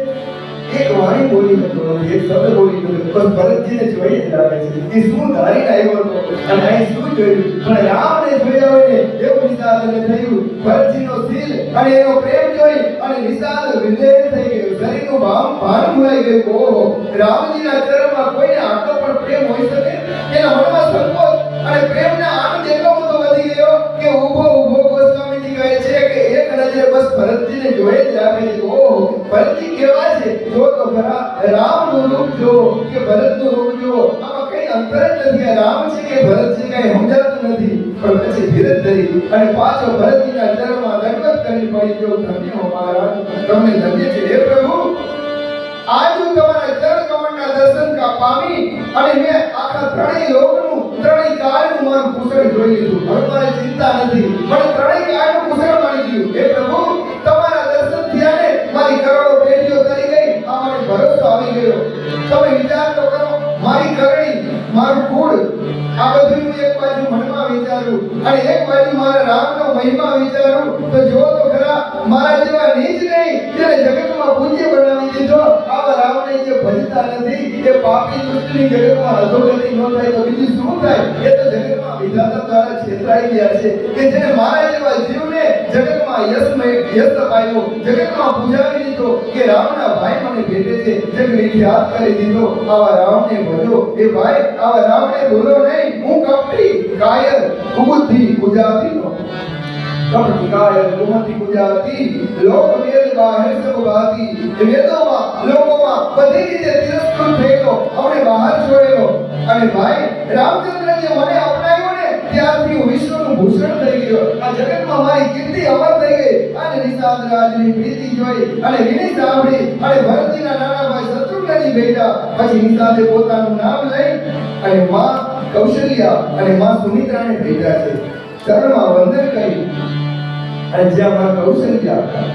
એક વાણી બોલી નતો, એક શબ્દ બોલી નતો, બસ ભરતજીને જોઈ જ લાગે છે કે શું ધારીને આવ્યો હતો અને અહીં શું જોયું. પણ રામને જોયા હોય ને એવું નિશાંતને થયું. ભરતજીનો શીલ અને એનો પ્રેમ જોઈ અને નિશાંત વિદેહ થઈ ગયો, શરીરનું ભાન ભૂલાઈ ગયું. ઓહો, રામજીના ચરણમાં કોઈને આટલો પણ પ્રેમ હોઈ શકે? એના મનમાં સંકોચ અને પ્રેમના આનંદ એટલો બધો વધી ગયો કે ઊભો ગોસ્વામીજી કહે છે કે એક નજરે બસ ભરતજીને જોઈ જ રાખે છે. ઓહો, ભરતજી કેવા છે જો તો ખરા. રામનું રૂપ જો કે ભરતનું રૂપ જો, આમાં કઈ અંતર જ નથી. રામ છે કે ભરત છે કઈ સમજાતું નથી. પણ પછી ધીરજ ધરી અને પાછો ભરતજીના ચરણમાં દંડવત કરી પડી ગયો. ધન્ય હો મહારાજ, તમને ધન્ય છે હે પ્રભુ. આજ હું તમારા ચરણ કમળના દર્શન પામી અને મેં આખા ત્રણેય લોકનું, ત્રણેય કાળનું મારું કુશળ જોઈ લીધું. હવે મારે ચિંતા નથી, મને ત્રણેય કાળનું કુશળ મળી ગયું. હે પ્રભુ, તમારા દર્શન થયા ને મારી કરોડો પેઢીઓ કરી ગઈ, આ મને ભરોસો આવી ગયો. તમે વિચાર તો કરો, મારી કરણી, મારું કુળ, આ બધું એક બાજુ મનમાં વિચારું અને એક બાજુ મારા રામનો મહિમા વિચારું. તો જો તો ખરા મારા જેવા નીચ નહીં જેને જગતમાં પૂજ્ય બનાવી દીધો, આવા રામને જે ભજતા નથી એ પાપી દુષ્ટની જગતમાં અધોગતિ ન થાય તો બીજું શું થાય? એ તો જગતમાં વિધાતા દ્વારા છેતરાઈ ગયા છે કે જેને મારા જેવા જીવને જગતમાં યશ અપાયો, જગતમાં પૂજાવી દીધો કે રામના ભાઈ મને ભેટે છે, જગ વિખ્યાત કરી દીધો. આવા રામને ભજો એ ભાઈ, આવા રામને ભૂલો નહીં. હું કપટી કાયર કુબુદ્ધિ પૂજાતીનો, કપટી કાયર કુબુદ્ધિ પૂજાતી, લોક વેદ બાહેર સબ ગાતી. વેદોમાં લોકોમાં બધી રીતે તિરસ્કૃત થયેલો, અમને બહાર છોડેલો. અને ભાઈ રામચંદ્ર જે મને અપનાવ્યો ને ત્યારથી હું વિશ્વનું ભૂષણ થઈ ગયો. આ જગતમાં મારી કીર્તિ અમર થઈ ગઈ. અને નિશાંત રાજની પ્રીતિ જોઈ અને વિનય સાંભળી અને ભરતજીના નાના ભાઈ શત્રુઘ્નજી બેઠા. પછી નિશાંતે પોતાનું નામ લઈ અને માં કૌશલ્યા અને માં સુમિત્રાને ભેટ્યા છે. ચરણમાં વંદન કરી અને જ્યાં માં કૌશલ્યા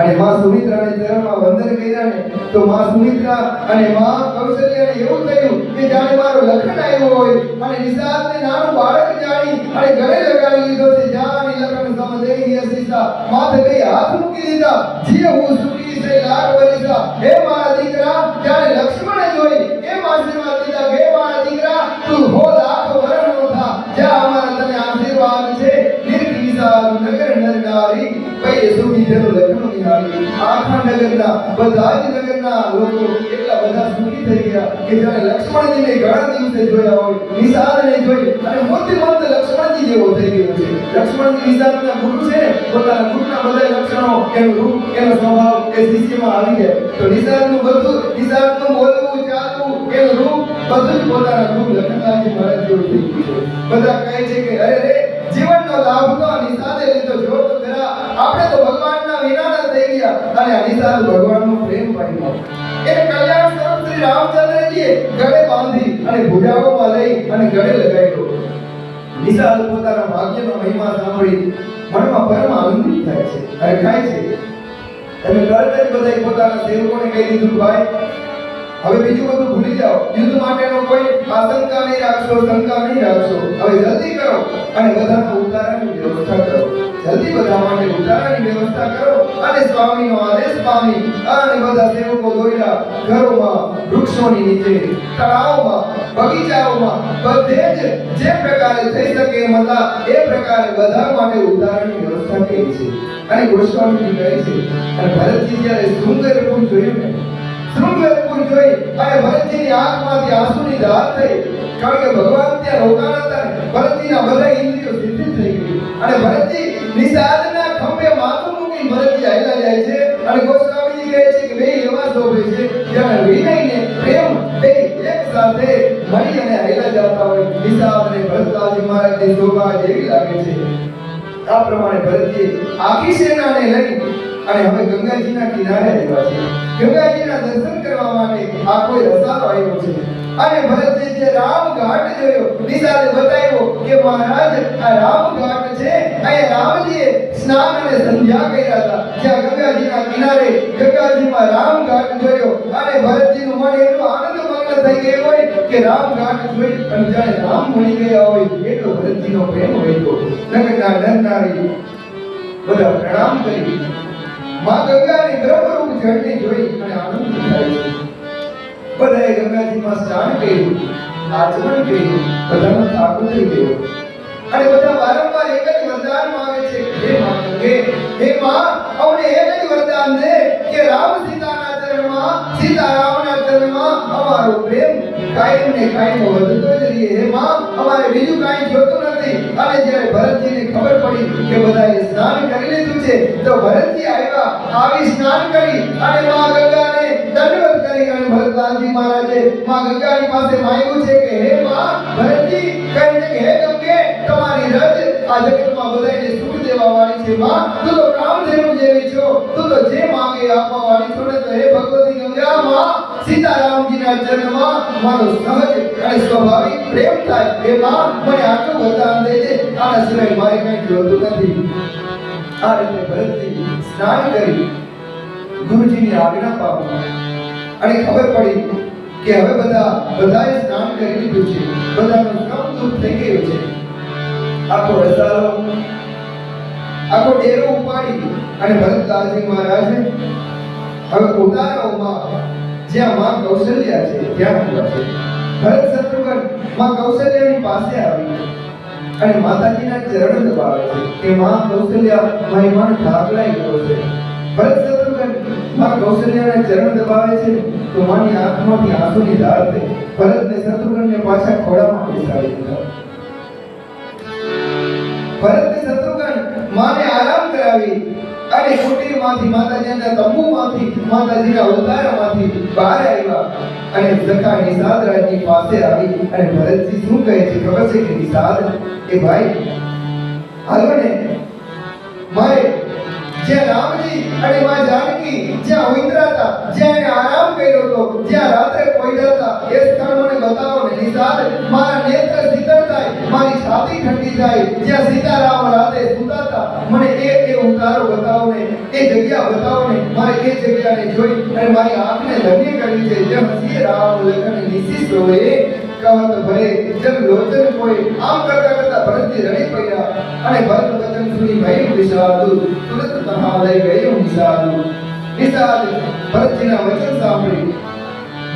અને માં સુમિત્રાને ચરણમાં વંદન કર્યા ને તો માં સુમિત્રા અને માં કૌશલ્યાને એવું થયું કે જાણે મારો લખન આવ્યો હોય અને નિષાદને નાનું બાળક જાણી અને ગળે લગાડી લીધો છે. જાણી લખન સમદેહી અસીસા માથે બે હાથ મૂકી દીધા. જીવ હું સુખી સે લાખ વરિસા. હે મારા દીકરા, જાણે લક્ષ્મણે જોઈ એમ આશીર્વાદ દીધા કે હે મારા દીકરા, તું હો લાખ વરણનો થા. જા અમારા તને આશીર્વાદ છે. નિર્વિસાદ નગર નર નારી પૈ સુખી જનો લખન નિહાળી. આખા નગરના બધા જ નગરના લોકો એટલા બધા સુખી થઈ ગયા કે જાણે લક્ષ્મણજીને ઘણા દિવસે જોયા હોય, નિષાદને જોઈ અને મૂર્તિમંત લક્ષ્મણજી જેવો થઈ ગયો છે. લક્ષ્મણજી નિષાદના ગુરુ છે ને, પોતાના ગુરુના બધા લક્ષણો, એનું રૂપ, એનો સ્વભાવ એ શિષ્યમાં આવી જાય. તો નિષાદનું બધું, નિષાદનું બોલવું, ચાલવું, એનું રૂપ બધું જ પોતાના ગુરુ લખનલાલજી મહારાજ જેવું થઈ ગયું છે. બધા કહે છે કે અરે રે, જીવનનો લાભ તો નિષાદે લીધો. જો તો ખરા, આપણે તો ભગવાનના વિનાના થઈ ગયા અને આ નિષાદ ભગવાનનો પ્રેમ પામ્યો. એને કલ્યાણ સ્વરૂપ શ્રી રામચંદ્રજીએ ગળે બાંધી અને ભુજાઓમાં લઈ અને ગળે લગાવ્યો. નિષાદ પોતાના ભાગ્યનો મહિમા સાંભળી મનમાં પરમ આનંદિત થાય છે અને ખાય છે. અને તરત જ બધાએ પોતાના સેવકોને કહી દીધું, ભાઈ હવે બીજું બધું ભૂલી જાઓ, યુદ્ધ માટેનો કોઈ આશંકા નહીં રાખશો, શંકા નહીં રાખશો. હવે જલ્દી કરો અને બધાના ઉતારાની વ્યવસ્થા કરો. જલ્દી બધા માટે ઉતારાની વ્યવસ્થા કરો. અને સ્વામીનો આદેશ પામી અને બધા સેવકો દોડ્યા ઘરોમાં, વૃક્ષોની નીચે, તળાવમાં, બગીચાઓમાં, બધે જ જે પ્રકારે થઈ શકે એમ હતા એ પ્રકારે બધા માટે ઉતારાની વ્યવસ્થા કરી છે. અને ગોસ્વામીજી કહે છે, અને ભરતજી જ્યારે શૃંગેરપુર જોયું ને, શૃંગેરપુર જોઈ અને ભરતજીની આંખમાંથી આંસુની ધાર થઈ. કારણ કે ભગવાન ત્યાં રોકાણા હતા ને, ભરતજીના બધા ઇન્દ્રિયો શિથિલ થઈ ગઈ અને ભરતજી નિષાદના ખંભે માથું મૂકી ભરતજી હાલ્યા જાય છે. અને ગોસ્વામીજી કહે છે કે બે એવા શોભે છે જ્યારે વિનય ને પ્રેમ બે એક સાથે મળી અને હાલ્યા જતા હોય. નિષાદ અને ભરતલાલજી મહારાજની શોભા જેવી લાગે છે. આ પ્રમાણે ભરતજી આખી સેનાને લઈ અને હવે ગંગાજીના કિનારે આવ્યા છે. ગંગાજીના દર્શન કરવા માટે આ કોઈ રસાલો આવ્યો છે. અને ભરતજી જે રામ ઘાટ જોયો, નિષાદે બતાવ્યો કે મહારાજ આ રામ ઘાટ છે. અહીં રામજીએ સ્નાન અને સંધ્યા કર્યા હતા. જ્યાં ગંગાજીના કિનારે ગંગાજીમાં રામ ઘાટ જોયો અને ભરતજીનું મન એટલું આનંદમગ્ન થઈ ગયું હોય કે રામ ઘાટ જોઈ અને જાણે રામ મળી ગયા હોય એટલો ભરતજીનો પ્રેમ વધ્યો. નગરના નરનારી બધા પ્રણામ કરી માં ગંગાની બ્રહ્મરૂપ જળને જોઈ અને આનંદ થાય છે. બધાએ ગંગાજીમાં સ્નાન કર્યું, આચમન કર્યું, બધાનો થાક ઉતરી ગયો. અને બધા વારંવાર એક જ વરદાન માંગે છે, હે માં ગંગે, હે માં, અમને એક જ વરદાન દે કે રામ સીતાના ચરણમાં, સીતા રામના ચરણમાં અમારો પ્રેમ કાયમ ને કાયમ વધતો જ રહે. હે માં, અમારે બીજું કાંઈ જોતું નથી. અને જ્યારે ભરતજીને ખબર પડી કે બધાએ સ્નાન કરી લીધું છે તો ભરતજી આવ્યા, આવી સ્નાન કરી અને માં ગંગાને દંડવત કરી અને ભરતલાલજી મહારાજે માં ગંગાની પાસે માંગ્યું છે કે હે માં, ભરતજી કહે છે કે હે ગંગે, તમારી રજ આ જગતમાં બધાને સુખ દેવા વાળી છે. માં, તું તો કામધેનુ જેવી છો, તું તો જે માંગે આપવા વાળી છો ને. તો હે ભગવતી ગંગા, માં સીતારામજીના ચરણમાં મારો સહજ અને સ્વાભાવિક પ્રેમ થાય. હે માં, મને આટલું વરદાન દેજે, આના સિવાય મારે કંઈ જોતું નથી. આ રીતે ભરતજી સ્નાન કરી ગુરુજીની આજ્ઞા પામી અને ખબર પડી કે હવે બધાએ સ્નાન કરી લીધું છે, બધાનું કામ દૂર થઈ ગયું છે. આખો રસાલો, આખો ડેરો ઉપાડી અને ભરતલાલજી મહારાજે હવે ઉતારાઓમાં જ્યાં માં કૌશલ્યા છે ત્યાં આવ્યા છે. ભરત શત્રુઘ્ન માં કૌશલ્યાની પાસે આવી અને માતાજીના ચરણ દબાવે છે કે માં કૌશલ્યા, મારી માને થાક લાગી ગયો છે. ભરત શત્રુઘ્ન માં કૌશલ્યાના ચરણ દબાવે છે તો માની આંખમાંથી આંસુની ધાર થઈ. ભરતને શત્રુઘ્નને પાછા ખોળામાં બેસાડી દીધા. ભરતને શત્રુઘ્ન માને આરામ કરાવી અને કુટીરમાંથી, માતાજીના તંબુમાંથી, માતાજીના ઉતારામાંથી બહાર આવ્યા અને સખા નિષાદ રાજની પાસે આવી અને ભરતજી શું કહે છે ખબર છે કે નિષાદ, એ ભાઈ હાલો ને, મારે જ્યાં રામજી અને માં જાનકી જ્યાં ઉતરા હતા, જ્યાં એને આરામ કર્યો હતો, જ્યાં રાત્રે પહોંચ્યા હતા એ સ્થળ મને બતાવો ને. નિષાદ, મારા નેત્ર શીતળ થાય, મારી છાતી ઠંડી પ્રગટી થાય જ્યાં સીતારામ રાતે સૂતા હતા, મને એ ઉતારો બતાવો ને, એ જગ્યા બતાવો ને, મારે એ જગ્યાને જોઈ અને મારી આંખને ધન્ય કરવી છે જ્યાં હસીએ રામ લખન નિશિષ હોય કહત ભરે જબ લોચન કોઈ આમ કરતા કરતા ભરતજી રડી પડ્યા અને ભરત વચન સુની ભય વિષાદુ તુરંત તહા લઈ ગયો નિષાદ ભરતજીના વચન સાંભળી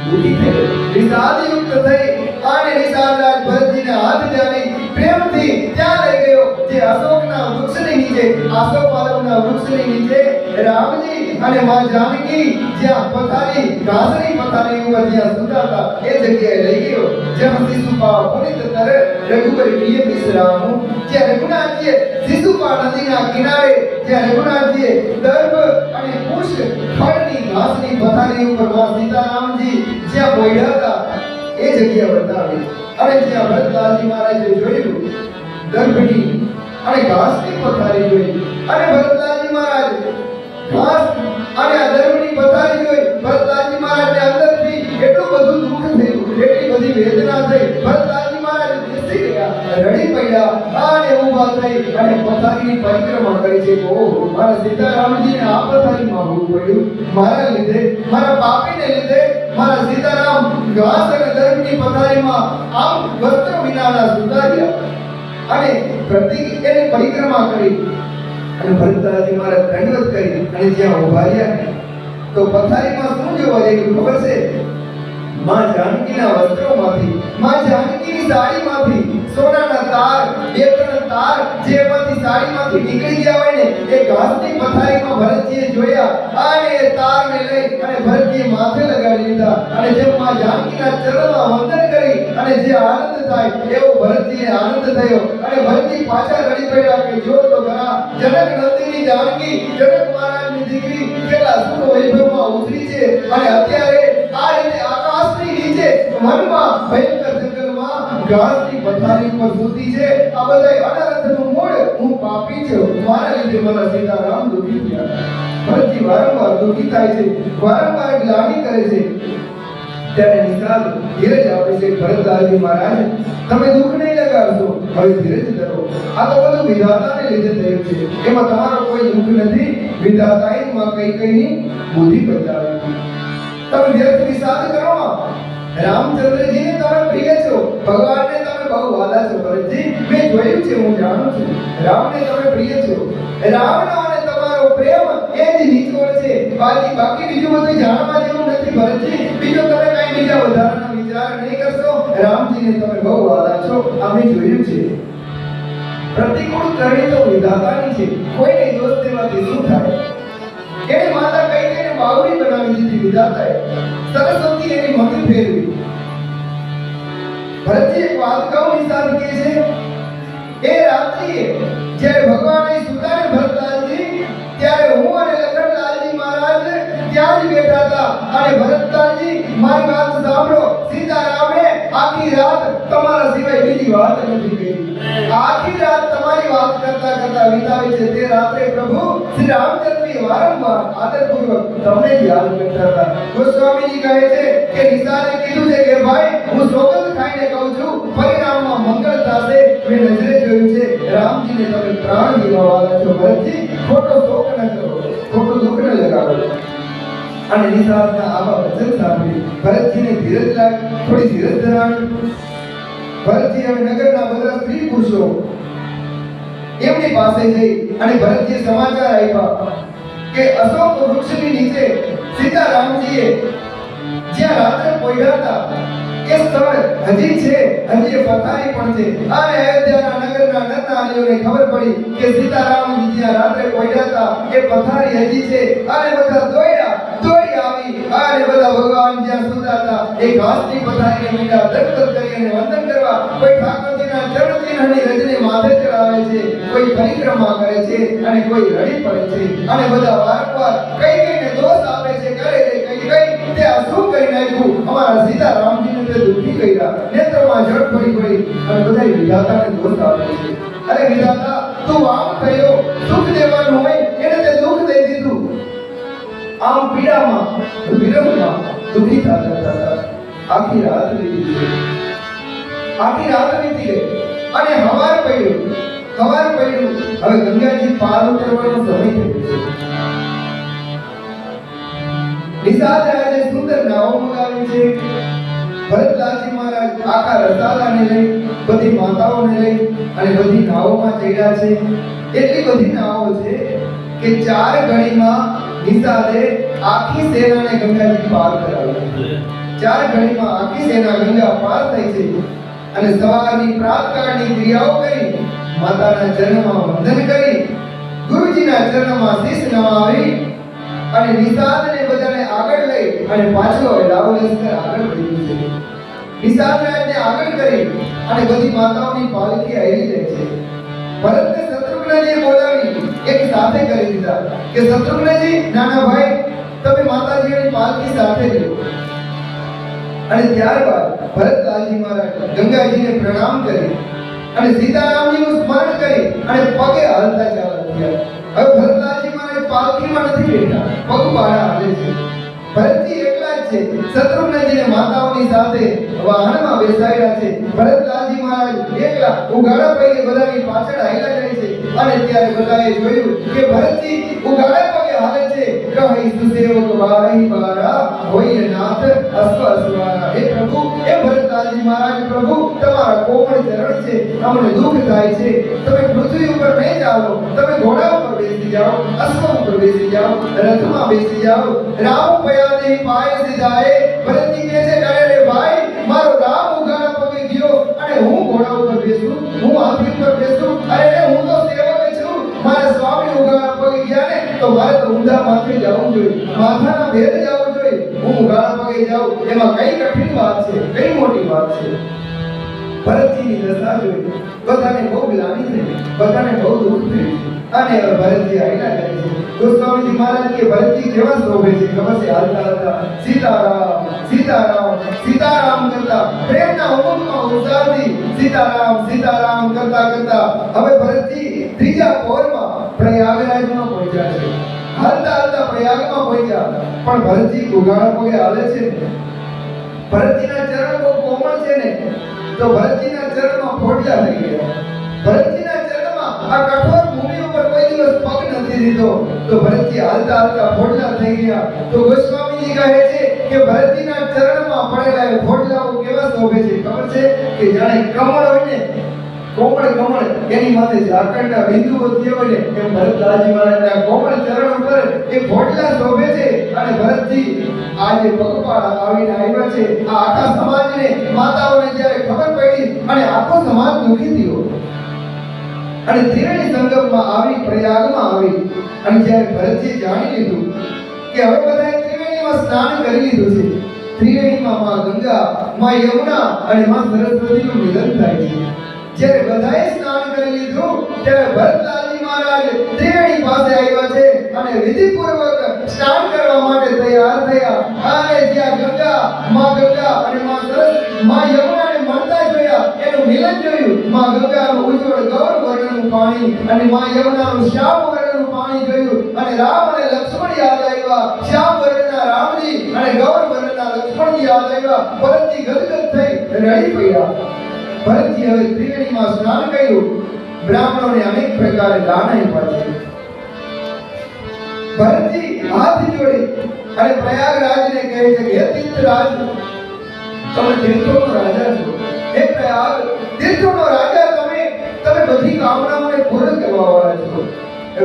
દુઃખી થયો, વિષાદયુક્ત થઈ અને નિષાદરાજ ભરતજીને હાથ ધરી પ્રેમથી ત્યાં લઈ ગયો જે અશોકના વૃક્ષની નીચે, આસોપાલવના વૃક્ષની નીચે રામજી અને માં જાનકી જ્યાં પથારી ઘાસની પથારી ઉપર જ્યાં સૂતા હતા એ જગ્યાએ લઈ ગયો જ્યાં શિશુપા પુનિત તર રઘુબર પ્રિય વિશ્રામુ, જ્યાં રઘુનાથજીએ શિશુપા નદીના કિનારે જ્યાં રઘુનાથજીએ દર્ભ અને પુષ્પ ફળની ઘાસની પથારી ઉપર માં સીતારામજી જ્યાં બોડ્યા હતા એ જગ્યા બતાવી અને જ્યાં ભરતલાલજી મહારાજે જોયું દર્ભની અને ઘાસની પથારી જોઈ અને ભરતલાલજી મહારાજ ઘાસ અને આ દર્ભની પથારી જોઈ ભરતલાલજી મહારાજને અંદરથી એટલું બધું દુઃખ થયું, એટલી બધી વેદના થઈ, ભરતલાલજી મહારાજ બેસી ગયા, રડી પડ્યા અને ઊભા થઈ અને પથારીની પરિક્રમા કરી છે. ઓહો, મારા સીતારામજીને આ પથારીમાં હોવું પડ્યું, મારા લીધે, મારા પાપીને લીધે મારા સીતારામ ઘાસ અને દર્ભની પથારીમાં આમ વસ્ત્ર વિનાના સુધાર્યા અને એને પરિક્રમા કરી અને ભરતલાલજી મહારાજ દંડવત કરી અને જ્યાં ઉભા રહ્યા તો પથારીમાં શું જોવા જઈ ખબર છે? માં જાનકીના વસ્ત્રોમાંથી, માં જાનકીની સાડીમાંથી સોનાના તાર, બે ત્રણ તાર જેમાંથી સાડીમાંથી નીકળી ગયા હોય ને એ ઘાસની પથારીમાં ભરતજીએ જોયા અને એ તારને લઈ અને ભરતજીએ માથે લગાડી લીધા અને જેમ માં જાનકીના ચરણમાં વંદન કરી અને જે આનંદ થાય એવો ભરતજીને આનંદ થયો અને ભરતજી પાછા રડી પડ્યા કે જો તો ખરા જનક નંદિની જાનકી, જનક મહારાજની દીકરી કેટલા સુખ વૈભવમાં ઉતરી છે અને અત્યારે આ રીતે આકાશની નીચે વનમાં ભયંકર જંગલમાં ઘાસની પથારી ઉપર સૂતી છે. આ બધાય અનર્થનું મૂળ હું પાપી છું, મારા લીધે મારા સીતારામ દુઃખી થયા. ભરતજી વારંવાર દુઃખી થાય છે, વારંવાર ગ્લાનિ કરે છે. ત્યારે નિષાદ ધીરજ આપે છે, ભરતલાલજી મહારાજ તમે દુઃખ નહીં લગાડશો, હવે ધીરજ ધરો, આ તો બધું વિધાતાને લીધે થયું છે, એમાં તમારો કોઈ દુઃખ નથી, વિધાતાએ માં કઈકઈની બુદ્ધિ બતાવી. તમે વ્યર્થ વિષાદ કરો, રામચંદ્રજીને તમે પ્રિય છો, ભગવાનને તમે બહુ વાલા છો. ભરતજી મેં જોયું છે, હું જાણું છું, રામને તમે પ્રિય છો, રામનો અને તમારો પ્રેમ એ જ નિચોડ છે, બાકી બીજું બધું જાણવા જેવું નથી. ભરતજી બીજો તમે કઈ બીજા વધારાના વિચાર નહીં કરશો, રામજીને તમે બહુ વાલા છો, અમે જોયું છે. પ્રતિકૂળ કરણી તો વિધાતાની છે, કોઈને દોષ દેવાથી શું થાય? એને માતા કઈ બાવરી બનાવી દીધી વિધાતાએ, સરસ્વતી એની મતિ ફેરવી. ભરતજી એક વાત કહું, નિષાદ કહે છે એ રાત્રિએ જ્યારે ભગવાન અહીં સુતા ને ભરતલાલજી, ત્યારે હું અને લખનલાલજી મહારાજ ત્યાં જ બેઠા હતા અને ભરતલાલજી મારી વાત સાંભળો, સીતારામે આખી રાત તમારા સિવાય બીજી વાત નથી કરી, આખી રાત તમારી વાત કરતા કરતા વિતાવી છે. તે રાત્રે પ્રભુ શ્રી રામચંદ્રજી વારંવાર આદરપૂર્વક તમને યાદ કરતા હતા. ગોસ્વામીજી કહે છે કે નિષાદે કીધું છે કે ભાઈ હું સોગંદ ખાઈને કહું છું, પરિણામમાં મંગળ થશે. મેં નજરે જોયું છે, રામજીને તમે પ્રાણ જીવવાવાળા છો. ભરતજી ખોટો શોક ન કરો, ખોટું દુઃખ ન લગાડો. અને નિષાદના આવા વચન સાંભળી ભરતજીને ધીરજ લાગી, થોડી ધીરજ ધરાવી. ભરતજી હવે નગરના બધા સ્ત્રી પુરુષો એમની પાસે જઈ અને ભરતજીએ સમાચાર આપ્યા કે અશોક વૃક્ષની નીચે સીતારામજીએ જ્યાં રાત્રે પોઢ્યા હતા એ સ્થળ હજી છે, હજી એ પથારી પણ છે. અને અયોધ્યાના નગરના નરનારીઓને ખબર પડી કે સીતારામજી જ્યાં રાત્રે પોઢ્યા હતા એ પથારી હજી છે અને બધા દોડી આવી અને બધા ભગવાન જ્યાં સૂતા હતા એ ઘાસની પથારીને મીંડા દંડવત કરી અને વંદન કરવા, કોઈ ઠાકોરજીના ચરણ ચિહ્નની રજને માથે ચડાવે છે, કોઈ પરિક્રમા કરે છે અને કોઈ રડી પડે છે અને બધા વારંવાર કઈ દોષ આપે છે, કરે છે કઈ તે આ શું કરી નાખ્યું, અમારા સીતારામજીને તે દુઃખી કર્યા, નેત્રમાં જળ પડી અને બધા વિધાતાને દોષ આપે છે. અરે વિધાતા, તું આમ થયો, સુખ દેવાનું હોય એને તે દુઃખ દઈ દીધું. આમ પીડામાં વિરહમાં દુઃખી થતા આખી રાત વીતી ગઈ. અને હવાર પડ્યું હવે ગંગાજી પાર ઉતરવાનો સમય થયો છે. નિષાદ રાજે સુંદર નાવો મંગાવી છે. ભરતલાલજી મહારાજ આખા રસાલાને લઈ, બધી માતાઓને લઈ અને બધી નાવોમાં ચડ્યા છે. એટલી બધી નાવો છે કે 4 ઘડીમાં નિષાદે આખી સેનાને ગંગાજી પાર કરાવી. 4 ઘડીમાં આખી સેના ગંગા પાર થઈ છે. અને સવારની પ્રાતકાળની ક્રિયાઓ કરી, માતાના ચરણમાં વંદન કરી, ગુરુજીના ચરણમાં શીશ નમાવી અને નિષાદને બધાને આગળ લઈ અને પાછો લાવો લશ્કર આગળ વધ્યું છે. નિષાદ રાજને આગળ કરી અને બધી માતાઓની પાલખી આવી જાય છે. ભરતને શત્રુઘ્નજીએ બોલાવી એક સાથે કરી દીધા કે શત્રુઘ્નજી, નાના ભાઈ, તમે માતાજીની પાલખી સાથે લો. અને ત્યારબાદ ભરતલાલજી મહારાજ ગંગાજીને પ્રણામ કરી અને સીતારામજીનું સ્મરણ કરી અને પગે હાલતા ચાલતા થયા. હવે ભરતલાલજી મહારાજ પાલખીમાં નથી બેઠા, પગપાળા હાલે છે. ભરતજી એકલા જ છે. શત્રુઘ્નજીને માતાઓની સાથે વાહનમાં બેસાડ્યા છે. ભરતલાલજી મહારાજ એકલા ઉગાડા પગે બધાની પાછળ હાલ્યા જાય છે. અને ત્યારે બધાએ જોયું કે ભરતજી ઉગાડા પગે હાલે છે. કહી સુસેવક વાહી બારા હોય નાથ અશ્વ અશ્વારા. હે પ્રભુ, હે ભરતલાલજી મહારાજ, પ્રભુ તમારા કોમળ ચરણ છે, અમને દુઃખ થાય છે. તમે પૃથ્વી ઉપર નહીં ચાલો, તમે ઘોડા ઉપર બેસી જાઓ, અશ્વ ઉપર બેસી જાઓ, રથમાં બેસી જાઓ. રામ પયા નહીં પાય સીધાએ. ભરતજી કહે છે, અરે રે ભાઈ, મારો રામ ઉગાડા પગે ગયો અને હું ઘોડા ઉપર બેસું, હું હાથી ઉપર બેસું. અરે રે, હું તો સેવક છું. મારા સ્વામી ઉગાડા પગે ગયા ને તો મારે તો ઊંધા માથે જવું જોઈએ, માથાના ભેર જવું જોઈએ. હું ઉગાડા પગે જાઉં એમાં કઈ કઠિન વાત છે, કઈ મોટી વાત છે. ભરતજીની દશા જોઈ બધાને બહુ ગ્લાનિ થઈ, બધાને બહુ દુઃખ થયું. અને હવે ભરતજી આયલા જાય છે. ગોસ્વામીજી મહારાજ કે ભરતજી કેવા શોભે છે ખબર છે? હાલતા હાલતા સીતારામ સીતારામ સીતારામ કરતા પ્રેમના ઉમંગમાં ઉત્સાહથી સીતારામ સીતારામ કરતા કરતા હવે ભરતજી ત્રીજા પહોરમાં પ્રયાગરાજમાં પહોંચ્યા છે. હાલતા હાલતા પ્રયાગમાં પહોંચ્યા, પણ ભરતજી ઉગાડા પગે હાલે છે. ભરતજીના ચરણ બહુ કોમળ છે ને, તો ભરતજીના ચરણમાં ફોડલા થઈ ગયા. ભરતજીના ચરણમાં આ કઠોર ભૂમિ ઉપર કોઈ દિવસ પગ નથી દીધો, તો ભરતજી હાલતા હાલતા ફોડલા થઈ ગયા. તો ગોસ્વામીજી કહે છે કે ભરતજીના ચરણમાં પડેલા એ ફોડલાઓ કેવા શોભે છે ખબર છે? કે જાણે કમળ હોય ને, કોમળ કમળ, એની માથે ઝાકળના બિંદુઓ થયા હોય ને, એમ ભરતલાલજી મહારાજના કોમળ ચરણ ઉપર એ ફોડલા શોભે છે. અને ભરતજી આજે પગપાળા આવીને આવ્યા છે. આ આખા સમાજને, માતાઓને જ્યારે ખબર પડી અને આખો સમાજ દુઃખી થયો અને ત્રિવેણી સંગમમાં આવી, પ્રયાગમાં આવી. અને જ્યારે ભરતજી જાણી લીધું કે હવે બધાએ ત્રિવેણીમાં સ્નાન કરી લીધું છે, ત્રિવેણીમાં માં ગંગા, માં યમુના અને માં સરસ્વતીનું મિલન થાય છે. જ્યારે બધાએ સ્નાન કરી લીધું ત્યારે ભરતલાલજી મહારાજ ત્રિવેણી પાસે આવ્યા છે અને વિધિપૂર્વક સ્નાન કરવા માટે તૈયાર થયા. અને જ્યાં ગંગા અને માં યમુનાને મળતા જોયા, એનું મિલન જોયું. માં ગંગાનું ઉજ્જવળ ગૌર વર્ણનું પાણી અને માં યમુનાનું શ્યામ વર્ણનું પાણી જોયું. અને રામ અને લક્ષ્મણ યાદ આવ્યા. શ્યામ વર્ણના રામજી અને ગૌર વર્ણના લક્ષ્મણજી યાદ આવ્યા. ભરતજી ગદગદ થઈ રડી પડ્યા. ભરતજી હવે ત્રિવેણીમાં સ્નાન કર્યું. બ્રાહ્મણોને અનેક પ્રકારે દાન આપ્યા છે. ભરતજી હાથ જોડી અને પ્રયાગરાજને કહે છે કે હે તીર્થરાજ, તમે તીર્થોનો રાજા છો. હે પ્રયાગ, તીર્થોનો રાજા તમે બધી કામનાઓને પૂર્ણ કરવા વાળા છો.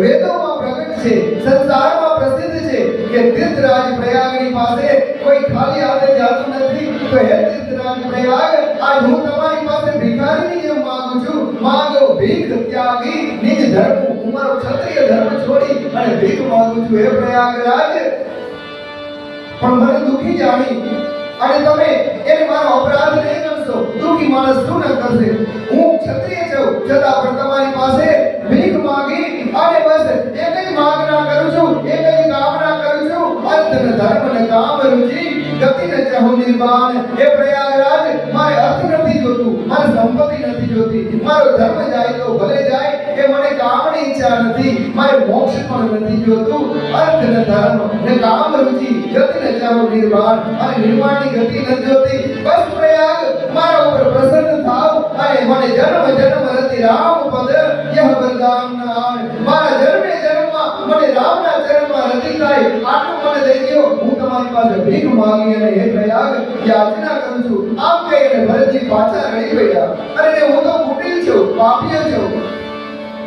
વેદોમાં પ્રગટ છે, સંસારમાં પ્રસિદ્ધ છે કે તીર્થરાજ પ્રયાગની પાસે કોઈ ખાલી હાથે જતું નથી. તો હે તીર્થરાજ પ્રયાગ, આજ હું તમારી પાસે ભિખારીની જેમ માંગુ છું. માંગો ભીખ ત્યાગી નિજ ધર્મ, હું મારો ક્ષત્રિય ધર્મ છોડી અને ભીખ માંગુ છું. હે પ્રયાગરાજ, પણ મને દુખી જાણી અને તમે એને મારો અપરાધ નહીં ગણશો. દુખી માણસ શું ન કરશે? હું ક્ષત્રિય છું, છતાં પણ તમારી પાસે ભીખ માંગી અને બસ એક જ માંગના કરું છું, એક જ કામના કરું છું. અર્થ ન ધર્મ ન કામ રુચિ ગતિ ન ચાહુ નિર્વાણ. હે પ્રયાગરાજ, મારે અર્થ નથી જોતું, મારે સંપત્તિ નથી જોતી. મારો ધર્મ જાય તો ભલે જાય, એ મને કામની ઈચ્છા નથી. મારે મોક્ષ પણ નથી જોતું. અર્થ ન ધર્મ ન કામ રુચિ ગતિ ન ચાહુ નિર્વાણ. અને નિર્વાણની ગતિ ન જોતી. બસ પ્રયાગ, મારા ઉપર પ્રસન્ન થાવ અને મને જન્મ જન્મ પાસે ભીખ માંગી અને હે પ્રયાગ યાચના કરું છું આમ કહી અને ભરતજી પાછા રડી પડ્યા અને હું તો કુટિલ છું પાપીય છું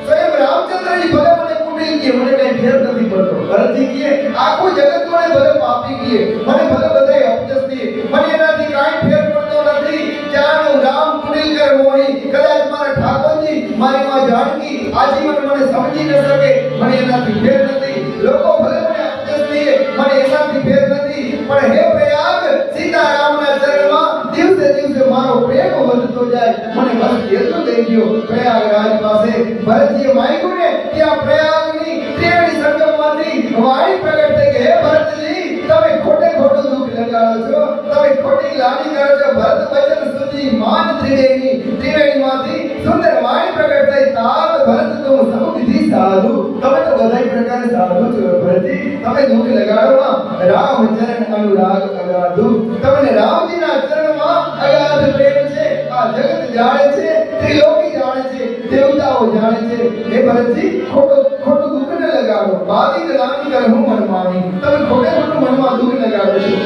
સ્વયં રામચંદ્રજી ભલે મને કુટિલ કહે મને કઈ ફેર નથી પડતો ભરતજી કહે આખું જગત મને ભલે પાપી કહે મને ભલે બધાય અપજસ કહે મને એનાથી કાંઈ ફેર પડતો નથી જાણું રામ કુટિલ કર મોહી કદાચ મારા ઠાકોરજી મારી માં જાનકી આજીવન મને સમજી ન શકે મને એનાથી ફેર નથી લોકો ભલે મને અપજસ કહે મને એનાથી ફેર નથી પણ હે પ્રયાગ સીતારામના ચરણમાં દિવસે દિવસે મારો પ્રેમ વધતો જાય મને બસ એટલું દઈ ગયો પ્રયાગરાજ પાસે ભરતજીએ માંગ્યું ને ત્યાં પ્રયાગની ત્રિવેણી સંગમમાંથી વાણી પ્રગટ થઈ કે હે ભરતજી તમે ખોટે ખોટું દુઃખ લગાડો છો તમે ખોટી લાગણી કરો છો ભરત વચન સુધી માન ત્રિવેણીમાંથી સુંદર વાણી પ્રગટ થઈ તાત ભરત તું સૌથી સાધુ તમે તો બધાય પ્રકારે સાધુ છો ભરતજી તમે દુઃખ લગાડો રામ ચરણ અનુરાગ અગાધુ તમને રામજીના ચરણમાં અગાધ પ્રેમ છે આ જગત જાણે છે ત્રિલોકી જાણે છે દેવતાઓ જાણે છે હે ભરતજી ખોટું દુઃખ ન લગાડો બાધી લાગણી કર હું મન માની તમે ખોટે ખોટું મનમાં દુઃખ લગાડો છો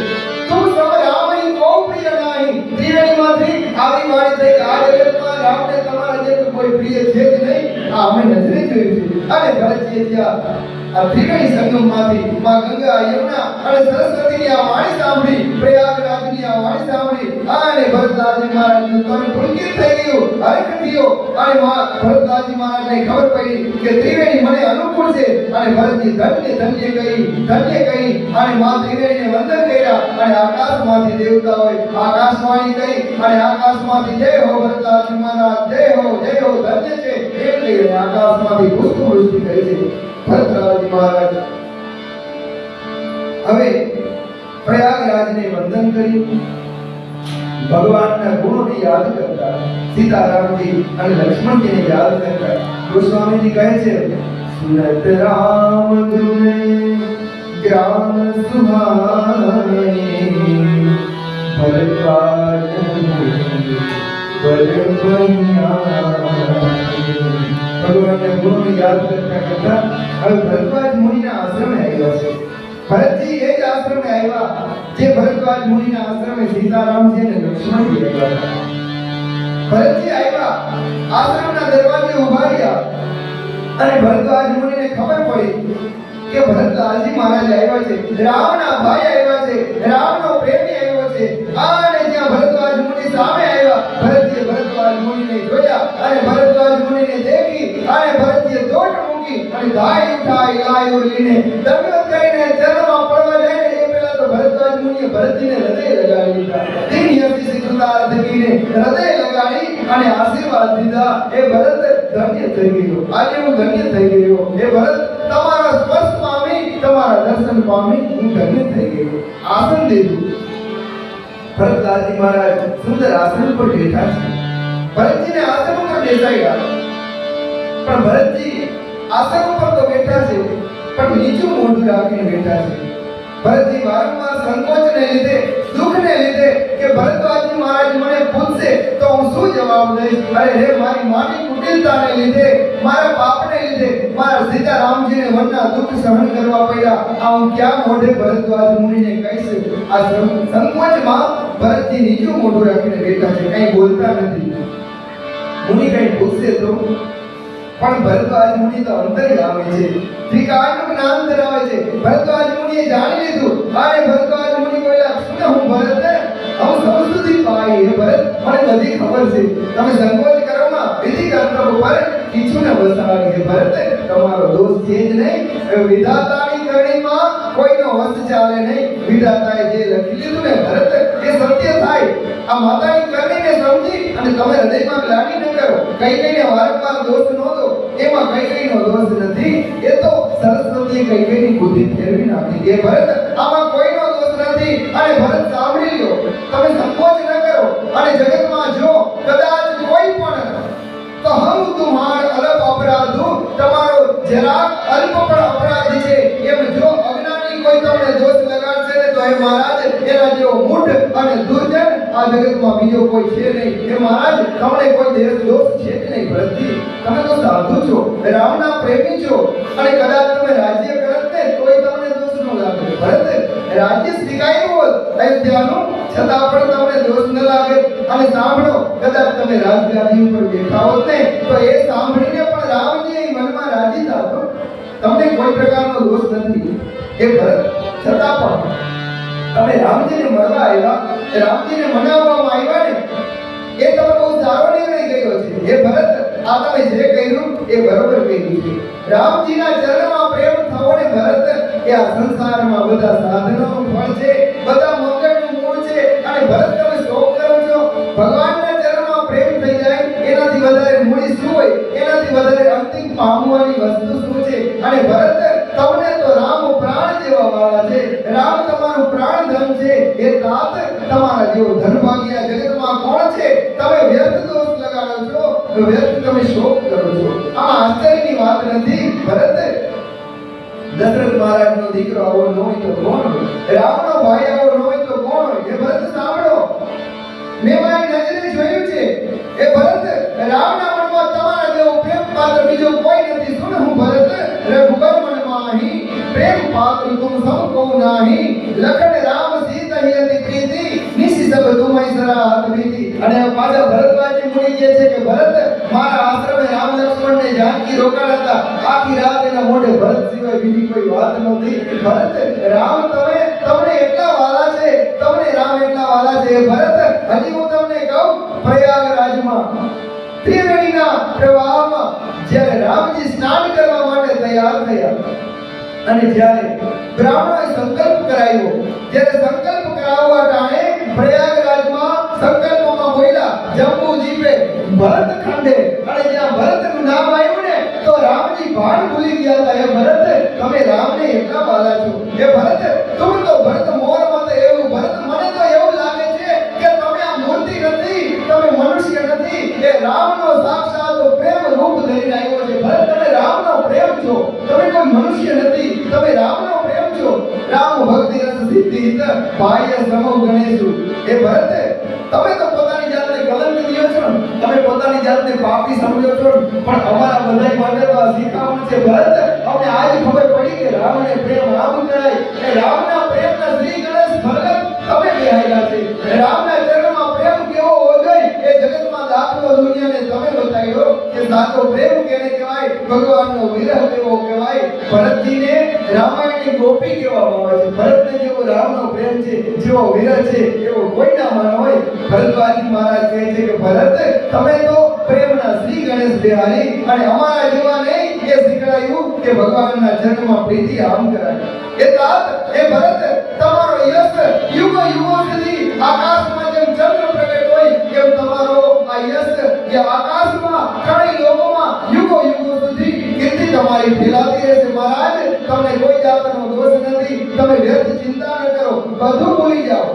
તું સમ રામઈ કો પ્રિય નહીં ત્રિવેણીમાંથી આવી વાણી થઈ આ જગતમાં રામને તમારા જેવું કોઈ પ્રિય છે જ નહીં આ અમે નજરે જોયું છે અને ભરતજી ત્યાં આ ત્રિવેણી સંગમમાંથી માં ગંગા યમુના અને સરસ્વતીની આ વાણી સાંભળી પ્રયાગરાજની આ વાણી સાંભળી અને ભરતદાસજી મહારાજનું તન પુલકિત થઈ ગયું હરખ થયો અને ભરતદાસજી મહારાજને ખબર પડી કે ત્રિવેણી મને અનુકૂળ છે અને ભરતજી ધન્ય કહી અને માં ત્રિવેણીને વંદન કર્યા અને આકાશમાંથી દેવતાઓએ આકાશવાણી કહી અને આકાશમાંથી જય હો ભરતદાસજી મહારાજ જય હો ધન્ય છે એમ કહીને આકાશમાંથી પુષ્પવૃષ્ટિ કરી છે ભરતરાજજી મહારાજ હવે પ્રયાગરાજને વંદન કરી ભગવાનના ગુણોને યાદ કરતા સીતારામજી અને લક્ષ્મણજીને યાદ કરતા ગોસ્વામીજી કહે છે સુનત રામ ગુણ ગ્રામ સુહાને ભરતરાજ ભગવાનના ગુણોને યાદ કરતા હવે ભરતરાજ મુનિના આશ્રમે આવ્યા છે ભરતજી એ જ આશ્રમે આવ્યા જે ભરતરાજ મુનિના આશ્રમે સીતારામજી અને લક્ષ્મણજી આવ્યા ભરતજી આવ્યા આશ્રમના દરવાજે ઊભા રહ્યા અને ભરતરાજ મુનિને ખબર પડી કે ભરતલાલજી મહારાજ આવ્યા છે રામના ભાઈ આવ્યા છે રામનો પ્રેમી આવ્યો છે અને જ્યાં ભરતરાજ મુનિ સામે આવ્યા ભરતજીએ ભરતરાજ મુનિને જોયા અને ભરતરાજ મુનિને દેખી અને ભરતજીએ દોટ મૂકી અને ધાઈ ઉઠાઈ લાયો લીને દંડવત કરીને ચરણમાં પડવા જાય ને એ પહેલા તો ભરતરાજ મુનિએ ભરતજીને હૃદય લગાડી દીધા તેની હસ્તી સુતાર થકીને હૃદય લગાડી અને આશીર્વાદ દીધા એ ભરત ધન્ય થઈ ગયો આજે હું ધન્ય થઈ ગયો એ ભરત તમારા સ્પર્શ પામી તમારા દર્શન પામી હું ધન્ય થઈ ગયો આસન દીધું ભરતલાલજી મહારાજ સુંદર આસન પર બેઠા છે ભરતજીને આસન ઉપર બેસાડ્યા પણ ભરતજી આસન ઉપર તો બેઠા છે પણ નીચું મોઢું રાખીને બેઠા છે ભરતજી વારંવાર સંકોચને લીધે દુઃખને લીધે કે ભરતલાલજી મહારાજ મને પૂછશે તો હું શું જવાબ દઈશ અરે રે મારી માની કુટિલતાને લીધે મારા પાપને લીધે મારા સીતારામજીને વનના દુઃખ સહન કરવા પડ્યા આ હું ક્યાં મોઢે ભરતલાલ મુનિને કહીશ આ સંકોચમાં ભરતજી નીચું મોઢું રાખીને બેઠા છે કંઈ બોલતા નથી મુનિ કંઈ પૂછશે તો પણ ભરતલાલ મુનિ તો અંતર્યામી છે ત્રિકાળનું જ્ઞાન ધરાવે છે ભરતલાલ મુનિએ જાણી લીધું અને ભરતલાલ મુનિ બોલ્યા શું હું ભરત હું સંસ્કૃતિ પાઈ હે ભરત મને બધી ખબર છે તમે સંકોચ કરોમાં વિધિ કર્તવ્ય પર કિછુને વસાવી હે ભરત તમારો દોષ છે જ નહીં વિધાતાની કરણીમાં કોઈનો વશ ચાલે નહીં વિધાતાએ જે લખી લીધું ને ભરત એ સત્ય થાય આ માતાની કરણીને સમજી અને તમે હૃદયમાં લાગી ન કરો કઈકઈને વારંવાર દોષ ન દો એમાં કઈકઈનો દોષ નથી એ તો સરસ્વતીએ કઈકઈની બુદ્ધિ ફેરવી નાખી કે ભરત આમાં કોઈનો દોષ નથી અને ભરત સાંભળી લ્યો તમે સંકોચ ન કરો અને જગતમાં જો કદાચ કોઈ પણ તો હમ તુમ્હાર અલ્પ અપરાધુ તમારો જરાક અલ્પ પણ અપરાધી છે એમ જો અજ્ઞાની કોઈ તમને દોષ લગાડશે ને તો હે મહારાજ એના જેવો મૂઢ અને દુર્જન આ જગતમાં બીજો કોઈ છે નહીં હે મહારાજ તમને કોઈ દોષ છે જ નહીં ભરતજી તમે તો સાધુ છો રામના પ્રેમી છો અને કદાચ તમે રાજ્ય કરત ને તોય તમને દોષ ન લાગે ભરત રાજ્ય સ્વીકાર્યું હોત અયોધ્યાનું, છતાં પણ તમને દોષ ન લાગે. અને સાંભળો, કદાચ તમે રાજગાદી ઉપર બેઠા હોત ને તો એ સાંભળીને પણ રામજી મનમાં રાજી થાત. તમને કોઈ પ્રકારનો દોષ નથી. એ ભરત, છતાં પણ તમે રામજીને મળવા આવ્યા, રામજીને મનાવવામાં આવ્યા ને, એ તમે બહુ સારો નિર્ણય કર્યો છે. એ ભરત, આ તમે જે કર્યું એ બરોબર કર્યું છે. રામજીના ચરણમાં પ્રેમ થવો ને ભરત, એ આ સંસારમાં બધા સાધનોનું ફળ છે, બધા મંગળનું મૂળ છે. અને ભરત, તમે શોક કરો છો, ભગવાનના ચરણમાં પ્રેમ થઈ જાય એનાથી વધારે મૂડી શું હોય? એનાથી વધારે અંતિમ પામવાની વસ્તુ શું છે? અને ભરત, તમને તો રામ પ્રાણ જેવા વાળા છે. રામ તમારું પ્રાણ ધન છે. એ તાત તમારા જેવો ધનભાગ્ય જગતમાં કોણ છે? તમે વ્યર્થ દોષ લગાડો છો, વ્યર્થ તમે શોક કરો છો. આમાં આશ્ચર્યની વાત નથી ભરત. દશરથ મહારાજનો દીકરો આવો ન હોય તો કોણ હોય? રામનો ભાઈ આવો ન હોય તો કોણ હોય? એ ભરત સાંભળો, મેં મારી નજરે જોયું છે. એ ભરત, રામના મનમાં તમારા જેવો પ્રેમ પાત્ર બીજો કોઈ નથી. સુન હું ભરત, રઘુબર મન માહી પ્રેમ પાત્ર તુમ સમ કો નાહી. લખન રામ સીતા હિ અતિ પ્રીતિ નિશિ સબ તુમઈ સરાહત ભીતિ. અને પાછા ભરતવાજી મુનિ કહે છે કે ભરત, મારા આશ્રમે રામ લક્ષ્મણ ને જાનકી રોકાણ હતા. આખી રાત એના મોઢે ભરત સિવાય બીજી કોઈ વાત નહોતી. ભરત, રામ તમને એટલા વાલા છે, તમને રામ એટલા વાલા છે. ભરત, હજી હું તમને કહું, પ્રયાગરાજમાં ત્રિવેણીના પ્રવાહમાં જ્યારે રામજી સ્નાન કરવા માટે તૈયાર થયા અને જ્યારે બ્રાહ્મણોએ સંકલ્પ કરાવ્યો, જ્યારે સંકલ્પ કરાવવા ટાણે પ્રયાગરાજમાં સંકલ્પમાં બોલ્યા જંબુ જીપે ભરત ખંડે, અને જ્યાં ભરતનું નામ આવ્યું ને તો રામજી ભાન ભૂલી ગયા હતા. એ ભરત, તમે રામને એટલા વાલા છો. એ ભરત, તું તો ભરત મોર મત એવું. ભરત, મને તો એવું લાગે છે કે તમે આ મૂર્તિ નથી, તમે મનુષ્ય નથી. એ રામનો સાક્ષાત પ્રેમ રૂપ ધરીને આવ્યો છે. ભરત, તમે રામનો પ્રેમ છો, તમે કોઈ મનુષ્ય નથી, તમે રામનો પ્રેમ છો. રામ ભક્તિ રસ સિદ્ધિ હિત બાહ્ય શ્રમો ગણેશુ. એ ભરત, તમે તો પોતાની જાતને કલંક દિયો છો, તમે પોતાની જાતને પાપી સમજો છો, પણ અમારા બધાય માટે તો આ શીખામણ છે. ભરત, અમને આજ ખબર પડી કે રામને પ્રેમ આમ કરાય. એ રામના પ્રેમના શ્રી ગણેશ ભગત તમે બેહાયેલા છે. રામના ચરણમાં પ્રેમ કેવો હોય એ જગતમાં દાખલો દુનિયાને તમે બતાવ્યો કે સાચો પ્રેમ કેને કહેવાય, ભગવાનનો વિરહ કેવો કહેવાય. ભરતજીને રામાયણની ગોપી કહેવામાં આવે છે. ભરતને જેવો રામનો પ્રેમ છે, જેવો વિરહ છે, એવો કોઈનામાં ન હોય. ભરતવાજી મહારાજ કહે છે કે ભરત, તમે તો પ્રેમના શ્રી ગણેશ બિહારી, અને અમારા જેવા નહીં એ શીખડાયું કે ભગવાનના ચરણમાં પ્રીતિ આમ કરાય. એ તાત, એ ભરત, તમારો યશ યુગો યુગો સુધી આકાશમાં જેમ ચંદ્ર પ્રગટ હોય એમ તમારો આ યશ એ આકાશમાં ત્રણેય લોકોમાં યુગો યુગો સુધી કીર્તિ તમારી ફેલાતી રહેશે. મહારાજ, તમને કોઈ જાતનો દોષ નથી. તમે વ્યર્થ ચિંતા ન કરો, બધું ભૂલી જાઓ.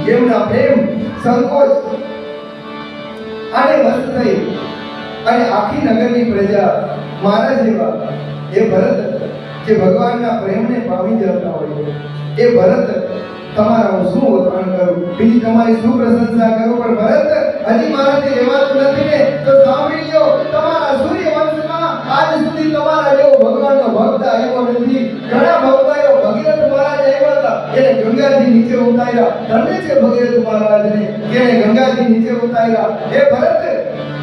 જેમના પ્રેમ સંકોચ આને વશ થઈ અને આખી નગરની પ્રજા મારા જેવા એ ભરત જે ભગવાનના પ્રેમને પામી જતા હોય, એ ભરત તમારા હું શું વખાણ કરું, બીજી તમારી શું પ્રશંસા કરું. પણ ભરત, હજી મારાથી રહેવાતું નથી ને તો સાંભળી લ્યો, તમારા સૂર્યવંશમાં આજ સુધી તમારા જેવો ભગવાનનો ભક્ત આવ્યો નથી. ઘણા ભક્તો ભગીરથ મહારાજ આવ્યા હતા, એને ગંગાજી નીચે ઉતાર્યા. ધન્ય છે ભગીરથ મહારાજને એને ગંગાજી નીચે ઉતાર્યા. એ ભરત,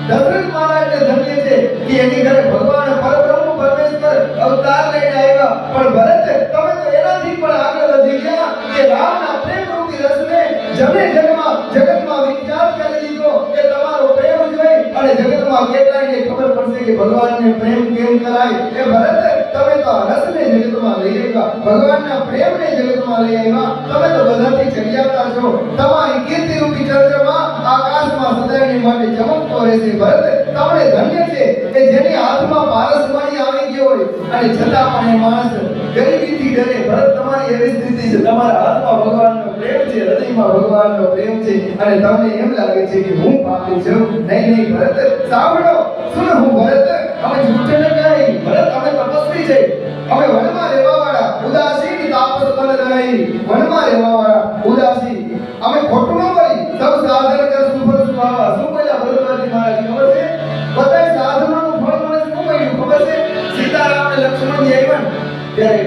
દશરથ મહારાજને ધન્ય છે કે એની ઘરે ભગવાન પરબ્રહ્મ પરમેશ્વર અવતાર લઈને આવ્યા. પણ ભરત, તમે તો એનાથી પણ આગળ વધી ગયા કે રામના પ્રેમ રૂપી રસને જગતમાં વિખ્યાત કરી દીધો. કે તમારો પ્રેમ જોઈ અને જગતમાં કેટલાયને ખબર પડશે કે ભગવાનને પ્રેમ કેમ કરાય. એ ભરત, તમે તો આ રસને જગતમાં લઈ આવ્યા, ભગવાનના પ્રેમને જગતમાં લઈ આવ્યા. તમે તો બધાથી ચડિયાતા છો. તમારી કીર્તિ રૂપી ચંદ્રમા આકાશમાં સદાયની માટે ચમકતો રહેશે. ભરત, તમને ધન્ય છે કે જેની હાથમાં પારસમણી આવી ગયો હોય અને છતાં પણ એ માણસ ગરીબીથી ડરે. ભરત, તમારી એવી સ્થિતિ છે, તમારા હાથમાં ભગવાનનો પ્રેમ છે, હૃદયમાં ભગવાનનો પ્રેમ છે, અને તમને એમ લાગે છે કે હું પાપી છું. નહીં ભરત, સાંભળો, સુનો હું ભરત, અમે જૂઠ ન કહી. ભરત, અમે તપસ્વી છે, અમે વનમાં રહેવાવાળા ઉદાસી તાપસ બન રહી. વનમાં રહેવાવાળા ઉદાસી, અમે ખોટું ન બોલી. સબ સાધન કર સુફળ સુહાવા. શું બોલ્યા ભરતવાજી મહારાજ ખબર છે? બધાય સાધનોનું ફળ મને શું મળ્યું ખબર છે? સીતારામ અને લક્ષ્મણજી આવ્યા ત્યારે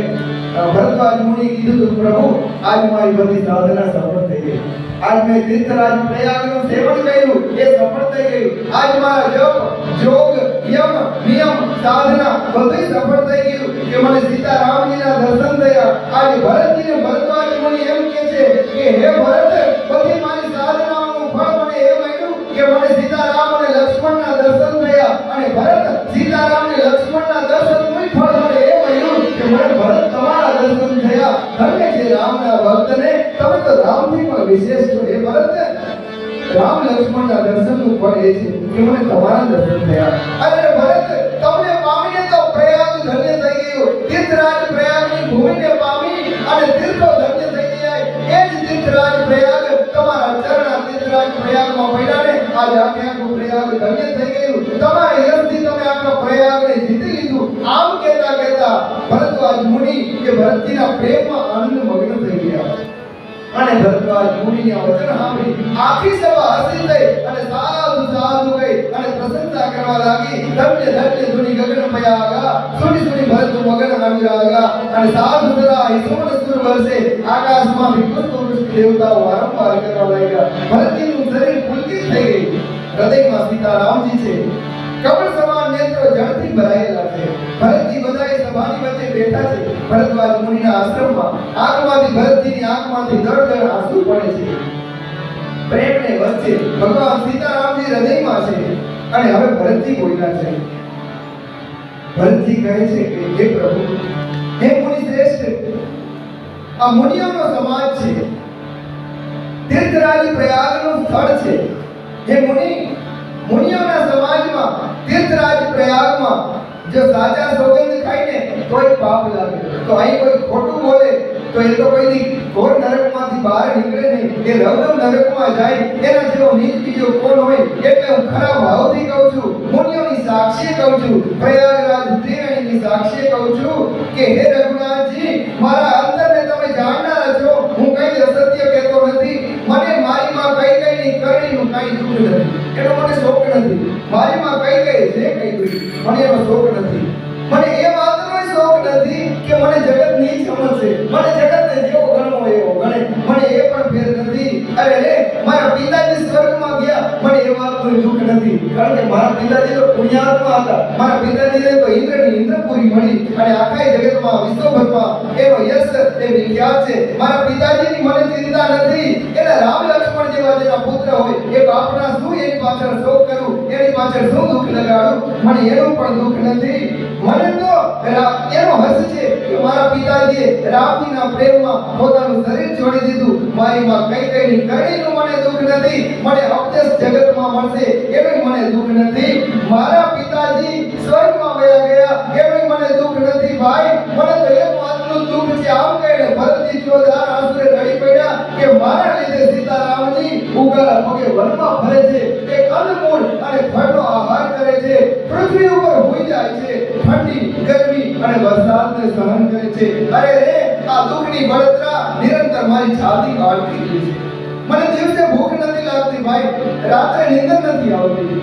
ભરતવાજી ભરદ્વાજ મુનિ કીધું તો પ્રભુ આજ મારી બધી સાધના સફળ થઈ ગઈ, આજ મેં તીર્થરાજ પ્રયાગનું સેવન કર્યું એ સફળ થઈ ગયું, આજ મારા જપ જોગ યમ નિયમ સાધના બધું સફળ થઈ ગયું કે મને સીતારામજીના દર્શન થયા। આજ ભરતજીને ભરદ્વાજ મુનિ એમ કહે છે કે હે ભરત, બધી મારી સાધનાઓનું ફળ મને એ મળ્યું કે મને સીતારામ અને લક્ષ્મણના દર્શન થયા, અને ભરત સીતારામ અને લક્ષ્મણના દર્શનનું ફળ મને એ મળ્યું કે મને ભરત તમારા દર્શન થયા। ધન્ય છે રામના ભક્તને, તમે તો રામથી પણ વિશેષ છો હે ભરત। રામ લક્ષ્મણના દર્શનનું ફળ એ છે કે મને તમારા દર્શન થયા। અરે ભરત, તમને પામીને તો પ્રયાગ ધન્ય થઈ ગયું, તીર્થરાજ પ્રયાગની ભૂમિને પામી અને તીર્થો ધન્ય થઈ જાય। એ જ તીર્થરાજ પ્રયાગ તમારા ચરણા તીર્થરાજ પ્રયાગમાં પડ્યા ને આજે આખું પ્રયાગ ધન્ય થઈ ગયું, તમારા યશથી તમે આખા પ્રયાગને જીતી લીધું। આમ કહેતા કહેતા ભરદ્વાજ મુનિ કે ભરતજીના પ્રેમમાં આનંદ મગ્ન થઈ ગયા, અને ભરદ્વાજ મુનિના વચન સાંભળી આખી સભા હસી થઈ અને સાધુ સાધુ કહી અને પ્રશંસા કરવા લાગી। ધન્ય ધન્ય ધુનિ ગગન પયાગા, સુની સુની ભરત મગન અનુરાગા, અને સાધુ સદા ઈસુમન સુર વર્ષે આકાશમાંથી પુષ્પ પુષ્પ દેવતાઓ વારંવાર કરવા લાગ્યા। ભરતજીનું શરીર પુલકિત થઈ ગઈ, હૃદયમાં સીતારામજી છે, કમળ સમાન નેત્રો જળથી ભરાયેલા છે। ભરતજી બધાએ સભાની વચ્ચે બેઠા છે। ભરદ્વાજ મુનિના આશ્રમમાં આંખમાંથી ભરતજીની આંખમાંથી દળ દળ આંસુ પડે છે, પ્રેમને વચ્ચે ભગવાન સીતારામજી હૃદયમાં છે, અને હવે ભરતજી બોલ્યા છે। ભરતજી કહે છે કે હે પ્રભુ, હે મુનિ શ્રેષ્ઠ, આ મુનિઓનો સમાજ છે, તીર્થરાજ પ્રયાગનું સ્થળ છે। હે મુનિ, મુનિઓના સમાજમાં તીર્થરાજ પ્રયાગમાં જો સાચા સોગંદ ખાઈને કોઈ પાપ લાગે, તો અહીં કોઈ ખોટું બોલે તો એ તો કોઈની ઘોર નરકમાંથી બહાર નીકળે નહીં, એ રવદમ નરકમાં જાય, એના જેવો નીચ બીજો કોણ હોય। એટલે હું ખરા ભાવથી કહું છું, મુનિઓની સાક્ષી કહું છું, પ્રયાગરાજ ત્રિવેણીની સાક્ષી કહું છું કે હે રઘુનાથજી, મારા અંતરને તમે જાણનારા છો, હું કઈ અસત્ય કહેતો નથી। મને મારી માં કઈ કઈની કરણીનું કઈ દુઃખ નથી, એનો મને શોક નથી। મારી માં કઈ કઈ જે કઈ ગઈ મને એનો શોક નથી। મને એ વાતનો શોક નથી કે મને જગત ની સમજશે, મને જગતને જેવો ગણવો એવો ગણે, મને એ પણ ફેર નથી। અરે રે, મારા પિતાજી સ્વર્ગમાં ગયા, મને એ વાતનું દુઃખ નથી, કારણ કે મારા પિતાજી તો પુણ્યાત્મા હતા। મારા પિતાજીને તો ઇન્દ્રની ઇન્દ્રપુરી મળી, અને આખા જગતમાં વિશ્વભરમાં એનો યશ એ વિખ્યાત છે। મારા પિતાજીની મને ચિંતા નથી, એના રામ લક્ષ્મણ જેવા જેના પુત્ર હોય એ બાપના શું એની પાછળ શોક કરું, એની પાછળ શું દુઃખ લગાડું, મને એનું પણ દુઃખ નથી। મને તો એનો હર્ષ છે કે મારા પિતાજીએ રામજીના પ્રેમમાં પોતાનું શરીર છોડી દીધું। મારી માં કઈ કઈની કરણીનું મને દુઃખ નથી, મને અપદેશ જગતમાં મળશે એનું મને દુઃખ નથી। મારા પિતાજી સ્વર્ગમાં વયા ગયા એનું મને દુઃખ નથી ભાઈ, મને તો એક વાતનું દુઃખ છે। આમ કહીને ભરતજી જોરદાર આંસુએ રડી પડ્યા કે મારા લીધે સીતારામજી ઉગાડા પગે વનમાં ફરે છે, એ કંદમૂળ અને ફળનો આહાર કરે છે, પૃથ્વી ઉપર હોઈ જાય છે, ઠંડી ગરમી અને વરસાદને સહન કરે છે। અરે રે, આ દુઃખની બળતરા નિરંતર મારી છાતી કાઢતી રહે છે। મને દિવસે ભૂખ નથી લાગતી ભાઈ, રાત્રે નીંદર નથી આવતી।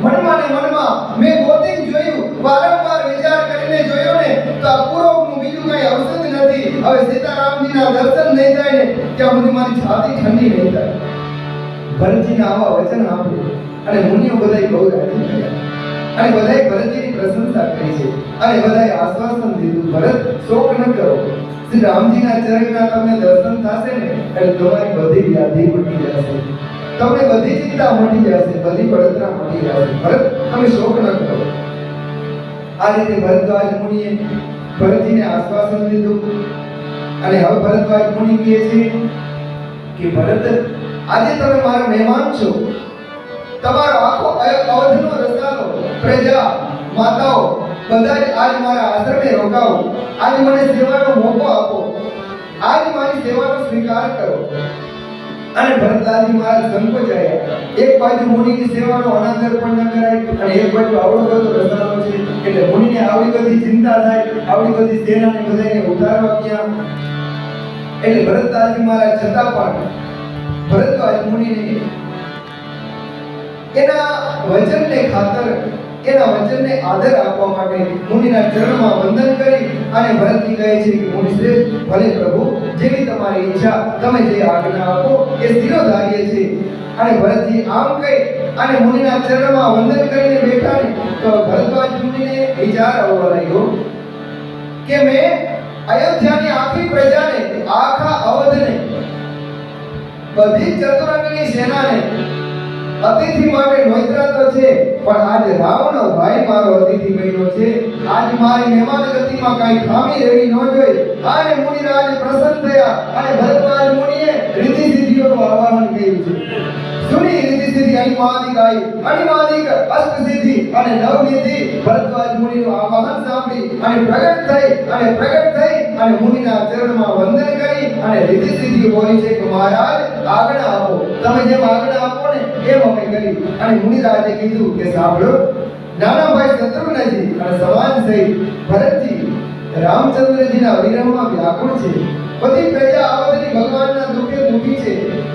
મનમાં ને મનમાં મેં ગોતીને જોયું, વારંવાર વિચાર કરીને જોયો ને તો આ પૂરોગનું બીજું કઈ ઔષધ નથી। હવે સીતારામજીના દર્શન નહીં થાય ને ત્યાં સુધી મારી છાતી ઠંડી નહીં થાય। ભરતજીના આવા વચન સાંભળી અને મુનિઓ બધાય બહુ રાજી થયા, અને બધાએ ભરતજીની પ્રશંસા કરી છે, અને બધાએ આશ્વાસન દીધું, ભરત શોક ન કરો, શ્રી રામજીના ચરણના તમને દર્શન થશે ને એટલે તમારી બધી વ્યાધિ મટી જશે, તમને બધી ચિંતા મટી જશે, બધી બળતરા મટી જશે। ભરત, તમે શોક ન કરો। આ રીતે ભરદ્વાજ મુનિએ ભરતજીને આશ્વાસન દીધું, અને હવે ભરદ્વાજ મુનિ કહે છે કે ભરત, આજે તમે મારા મહેમાન છો, તમારો આખો અવધનો રસાલો પ્રજા માતાઓ બધા જ આજ મારા આશ્રમે રોકાવો, આજ મને સેવાનો મોકો આપો, આજ મારી સેવાનો સ્વીકાર કરો। અને ભરતલાલજી મહારાજ સંકોચાયા, એક બાજુ મુનિની સેવાનો અનાદર પણ ન કરાય, અને એક બાજુ આવડો બધો રસાલો છે, એટલે મુનિને આવડી બધી ચિંતા થાય, આવડી બધી સેનાને બધાને ઉતારવા ક્યાં। એટલે ભરતલાલજી મહારાજ છતાં પણ ભરદ્વાજ મુનિને એના વચનને ખાતર એના વચનને આદર આપવા માટે મુનિના ચરણમાં વંદન કરી અને ભરતજી કહે છે કે મુનિ શ્રેષ્ઠ, ભલે પ્રભુ, જેવી તમારી ઈચ્છા, તમે જે આજ્ઞા આપો એ શિરોધાર્ય છે. અને ભરતજી આમ કહી અને મુનિના ચરણમાં વંદન કરીને બેઠા ને તો ભરદ્વાજ મુનિને વિચાર આવવા લાગ્યો કે મેં અયોધ્યાની આખી પ્રજાને, આખા અવધને, બધી ચતુરંગની સેનાને અતિથિ માટે નોંધરા તો છે, પણ આજ રાવણનો ભાઈ મારો અતિથિ બન્યો છે. આજ મારી મહેમાન ગતિમાં કાંઈ ખામી રહેવી ન જોઈએ. અને મુનિરાજ પ્રસન્ન થયા અને ભરદ્વાજ મુનિએ રિદ્ધિ સિદ્ધિઓનું આવાહન કર્યું છે. સુની રિદ્ધિ સિદ્ધિ અનિમાદિક અષ્ટ સિદ્ધિ અને નવ નિધિ ભરદ્વાજ મુનિનું આવાહન સાંભળી અને પ્રગટ થઈ અને મુનિના ચરણમાં વંદન કરી અને રિદ્ધિ સિદ્ધિ બોલી છે કે મહારાજ, આજ્ઞા આપો. તમે જેમ આજ્ઞા આપો ને એમ અમે કરી. અને મુનિરાજે કીધું કે સાંભળો, નાના ભાઈ શત્રુઘ્નજી અને સમાજ સહિત ભરતજી રામચંદ્રજીના વિરહમાં વ્યાકુળ છે. બધી પ્રજા અવધની ભગવાનના દુઃખે દુઃખી છે.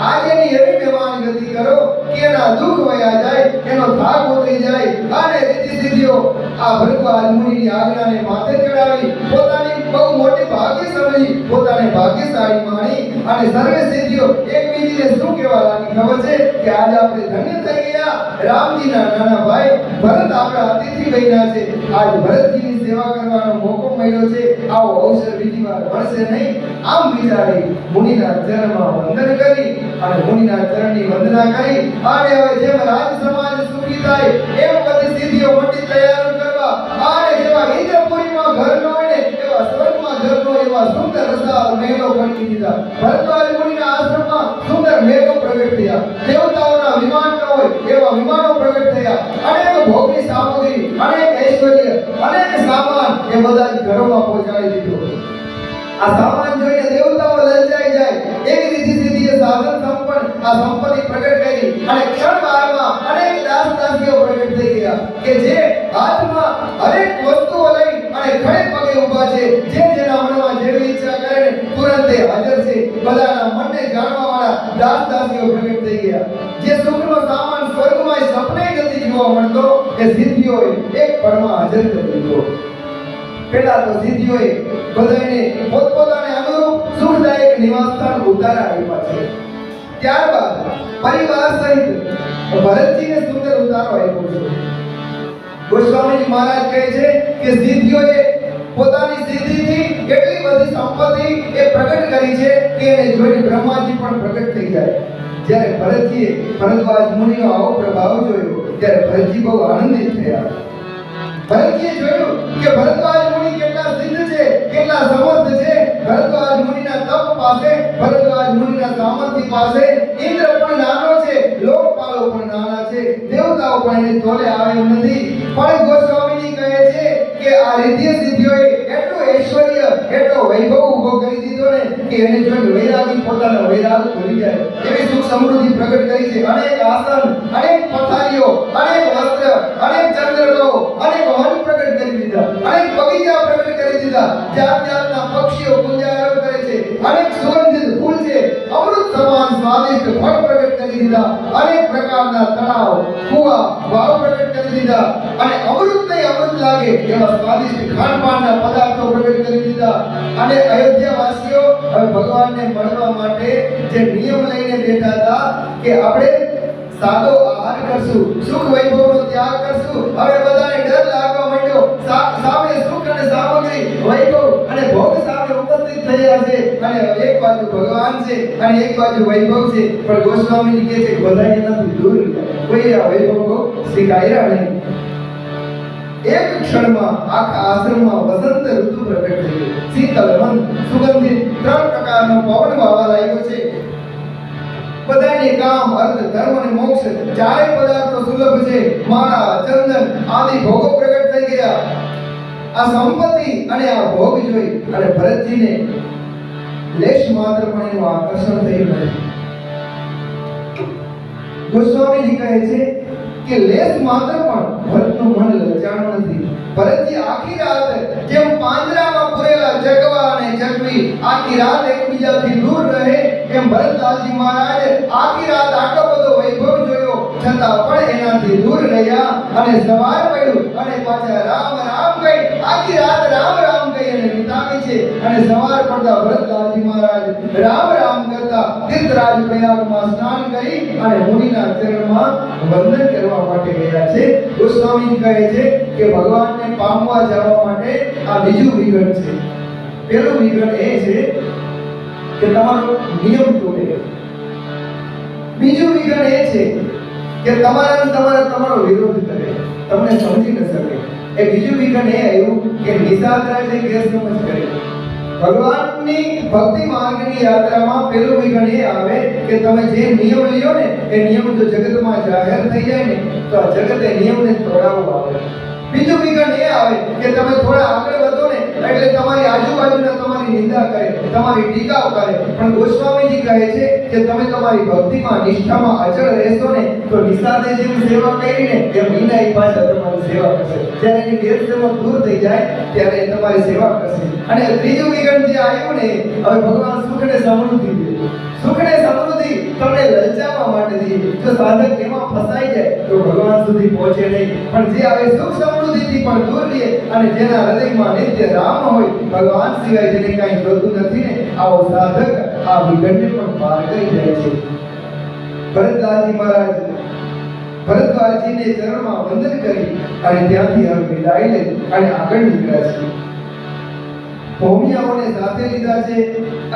આજે એની એવી મહેમાન ગતિ કરો કે એના દુઃખ વયા જાય, એનો થાક ઉતરી જાય. અને રિદ્ધિ સિદ્ધિઓ આ ભરદ્વાજ મુનિની આજ્ઞાને માથે ચડાવી પોતાની બહુ મોટી ભાગ્ય સમજી, પોતાને ભાગ્યશાળી માની અને સર્વે સિદ્ધિઓ એકબીજીને શું કહેવા લાગી ખબર છે કે આજે આપણે ધન્ય થઈ ગયા. રામજીના નાના ભાઈ ભરત આપણા અતિથિ બન્યા છે. આજ ભરતજીની સેવા કરવાનો મોકો મળ્યો છે. આવો અવસર બીજી વાર મળશે નહીં. આમ વિચારી મુનિના ચરણમાં વંદન કરી અને મુનિના ચરણની વંદના કરી અને હવે જેમ રાજ સમાજ સુખી થાય એમ બધી સિદ્ધિઓ મોટી તૈયાર કરવા અને જેવા ઇન્દ્રપુરીમાં ઘર ન હોય ને એવા સ્વર્ગમાં ઘર નો એવા સુંદર રસાળ મહેલો ખડકી દીધા. ભરદ્વાજ મુનિના આશ્રમમાં સુંદર મહેલો પ્રગટ થયા. દેવતાઓના વિમાન ન હોય એવા વિમાનો પ્રગટ થયા. અનેક ભોગની સામગ્રી, અનેક ઐશ્વર્ય, અનેક સામાન એ બધા ઘરોમાં પહોંચાડી દીધો. આ સામાન જોઈને દેવતાઓ લલચાઈ જાય. એક રિદ્ધિ સિદ્ધિએ સાધન સંપન્ન આ સંપત્તિ પ્રગટ કરી અને ક્ષણવારમાં અનેક દાસ દાસીઓ પ્રગટ થઈ ગયા કે જે હાથમાં અનેક વસ્તુઓ લઈ અને ખડે પગે ઊભા છે. જે જેના મનમાં જેવી ઈચ્છા કરે ને તુરંત હાજર છે. બધાના મનને જાણવા વાળા દાસ દાસીઓ પ્રગટ થઈ ગયા. જે સુખનો સામાન સ્વર્ગમાં સપને ગતિ જોવા મળતો એ સિદ્ધિઓએ એક પળમાં હાજર કરી દીધો. પેલા તો સિદ્ધિઓએ બધાને પોતપોતાને અનુરૂપ સુખદાયક નિવાસસ્થાન ઉતારા આપ્યા છે. ત્યારબાદ પરિવાર સહિત ભરતજીને સુંદર ઉતારો આપ્યો છે. ગોસ્વામીજી મહારાજ કહે છે કે સિદ્ધિઓએ પોતાની સિદ્ધિથી એટલી બધી સંપત્તિ એ પ્રગટ કરી છે કે એને જોઈને બ્રહ્માજી પણ પ્રગટ થઈ જાય. જ્યારે ભરતજીએ ભરદ્વાજ મુનિનો આવો પ્રભાવ જોયો ત્યારે ભરતજી બહુ આનંદિત થયા. ભરતજીએ જોયું કે ભરદ્વાજ મુનિ કેટલા સિદ્ધ છે, કેટલા સમર્થ છે. ભરદ્વાજ મુનિના તપ પાસે, ભરદ્વાજ મુનિના સામર્થ્ય પાસે ઇન્દ્ર પણ નાનો છે, લોકપાલો પણ નાના છે, દેવતાઓ પણ એને તોલે આવે એમ નથી. પણ ગોસ્વામીજી કહે છે કે આ રિદ્ધિ સિદ્ધિઓએ એટલું ઐશ્વર્ય, એટલો વૈભવ ઉભો કરી દીધો ને કે એને જોઈને વૈરાગી પોતાનો વૈરાગ ભૂલી જાય એવી સુખ સમૃદ્ધિ પ્રગટ કરી છે. અનેક આસન, અનેક પથારીઓ, અનેક વસ્ત્ર, અનેક ચંદ્રલો, અનેક વન પ્રગટ કરી દીધા, અનેક બગીચા પ્રગટ કરી દીધા. જાત જાતના પક્ષીઓ ગુંજારો કરે છે, અનેક સુગંધિત ફૂલ છે, અમૃત સમાન સ્વાદિષ્ટ ફળ પ્રગટ કરી દીધા, અનેક પ્રકારના તળાવ, કુવા, વાવ પ્રગટ કરી દીધા અને અમૃતને અમૃત લાગે એવા સ્વાદિષ્ટ ખાનપાનના પદાર્થો પ્રગટ કરી દીધા. અને અયોધ્યા વાસીઓ હવે ભગવાનને મળવા માટે જે નિયમ લઈને બેઠા હતા કે આપણે સાદો આહાર કરશું, સુખ વૈભવનો ત્યાગ કરશું. હવે બધાને ડર લાગવા માંડ્યો. સામે સુખ અને સામગ્રી, વૈભવ અને ભોગ સામે ઉપસ્થિત થયા છે અને એક બાજુ ભગવાન છે અને એક બાજુ વૈભવ છે. પણ ગોસ્વામીજી કહે છે કે બધા એનાથી દૂર કોઈ આ વૈભવ સ્વીકાર્યા નહીં. એક ક્ષણમાં આખા આશ્રમમાં વસંત ઋતુ પ્રગટ થઈ. શીતળ, મંદ, સુગંધિત ત્રણ પ્રકારનો પવન વાવા લાગ્યો છે. બધાને કામ, અર્થ, ધર્મ અને મોક્ષ ચારે પદાર્થો સુલભ છે. માળા, ચંદન આદિ ભોગો પ્રગટ થઈ ગયા. આ સંપત્તિ અને આ ભોગ જોઈ અને ભરતજીને લેશ માત્ર પણ એનું આકર્ષણ થયું નથી. ગોસ્વામીજી કહે છે કે લેશ માત્ર પણ ભરતનું મન લલચાણું નથી. ભરતજી આખી રાત જેમ પાંજરામાં પૂરેલા જગવા અને જગવી આખી રાત એકબીજાથી દૂર રહે એમ ભરતદાસજી મહારાજ આખી રાત આટલો બધો વૈભવ જોયો છતાં પણ એનાથી દૂર રહ્યા અને સવાર પડ્યું અને પાછા રામ રામ કહી આખી રાત રામ રામ કહી અને વિતાવી છે. અને સવાર પડતા ભરતલાલજી મહારાજ રામ રામ કરતા તીર્થરાજ પ્રયાગમાં સ્નાન કરી અને મુનિના ચરણમાં વંદન કરવા માટે ગયા છે. ગોસ્વામી કહે છે કે ભગવાનને પામવા જવા માટે આ બીજું વિઘન છે. પહેલું વિઘન એ છે કે તમારો નિયમ તોડે. બીજું વિઘન એ છે કે તમારો વિરોધ કરે, તમને સમજી ન શકે. એ બીજું વિઘન એ આવ્યું કે નિષાદરાજે ગેરસમજ કરી. ભગવાનની ભક્તિ માર્ગની યાત્રામાં પહેલું વિઘન એ આવે કે તમે જે નિયમ લ્યો ને એ નિયમ જો જગતમાં જાહેર થઈ જાય ને તો આ જગતે નિયમને તોડાવવો આવે. બીજું વિઘન એ આવે કે તમે થોડા આગળ વધો ને એટલે તમારી આજુબાજુના તમારી નિંદા કરે, તમારી ટીકા કરે. પણ ગોસ્વામીજી કહે છે કે તમે તમારી ભક્તિમાં નિષ્ઠામાં અચળ રહેશો ને તો નિષાદે જેમ સેવા કરીને એમ વિનાઈ પાછા તમારી સેવા કરશે. જ્યારે એની ગેરસમજ દૂર થઈ જાય ત્યારે એ તમારી સેવા કરશે. અને ત્રીજું વિઘન જે આવ્યું ને, હવે ભગવાન સુખ ને સમૃદ્ધિ દે. સુખ ને સમૃદ્ધિ તમને લલચાવવા માટે દે. જો સાધક એમાં ફસાઈ જાય તો ભગવાન સુધી પહોંચે નહીં. પણ જે આવે સુખ સમૃદ્ધિથી પણ દૂર રહે અને જેના હૃદયમાં નિત્ય રામ હોય, ભગવાન સિવાય જેને કાંઈ જોતું નથી ને, આવો સાધક આ વિઘનને પણ પાર કરી જાય છે. ભરતલાલજી મહારાજ ભરદ્વાજજીને ચરણમાં વંદન કરી અને ત્યાંથી હવે વિદાય લઈ અને આગળ નીકળ્યા છે. ભૌમિયાઓને સાથે લીધા છે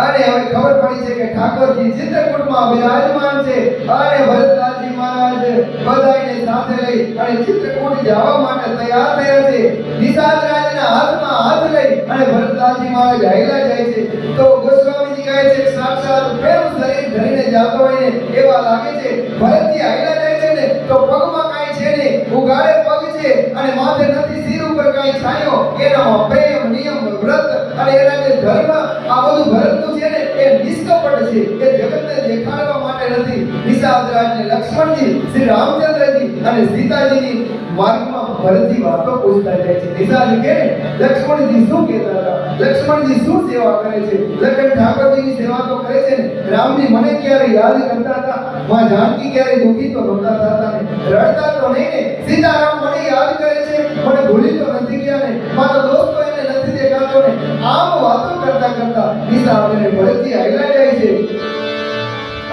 અને હવે ખબર પડી છે કે ઠાકોરજી ચિત્રકૂટમાં બિરાજમાન છે. અને ભરતલાલજી મહારાજ બધાને સાથે લઈ અને ચિત્રકૂટ જવા માટે તૈયાર થયા છે. નિષાદરાજના હાથમાં હાથ લઈ અને ભરતલાલજી મહારાજ હાલ્યા જાય છે. તો ગોસ્વામીજી કહે છે કે સાક્ષાત પ્રેમ શરીર ધરીને જાતો હોય ને એવા લાગે છે. ભરતજી હાલ્યા જાય છે ને તો પગમાં કાંઈ છે ને, ઉગાડે પગ છે અને માથે નથી, શિર ઉપર કાંઈ છાયો. એનામાં પ્રેમ, નિયમ, વ્રત અને એના જે ધર્મ, આ બધું ભરતનું છે ને એ નિષ્કપટ છે. એ જગતને દેખાડવા માટે નથી. નિષાદરાજને લક્ષ્મણજી, શ્રી રામચંદ્રજી અને સીતાજીની માર્ગમાં ભરતજી વાતો પૂછતા જાય છે. નિષાદ કહે લક્ષ્મણજી શું કહેતા હતા, લક્ષ્મણજી શું સેવા કરે છે, લખન ઠાકોરજીની સેવા તો કરે છે ને, રામજી મને ક્યારે યાદ કરતા હતા, માં જાનકી ક્યારે દુખી તો નહોતા થતા ને, રડતા તો નહીં ને, સીતારામ મને યાદ કરે છે, મને ભૂલી તો નથી ગયા ને, મારો દોસ્ત તો એને નથી દેખાતો ને. આમ વાતો કરતા કરતા નિષાદ અને ભરતજી હાલ્યા જાય છે.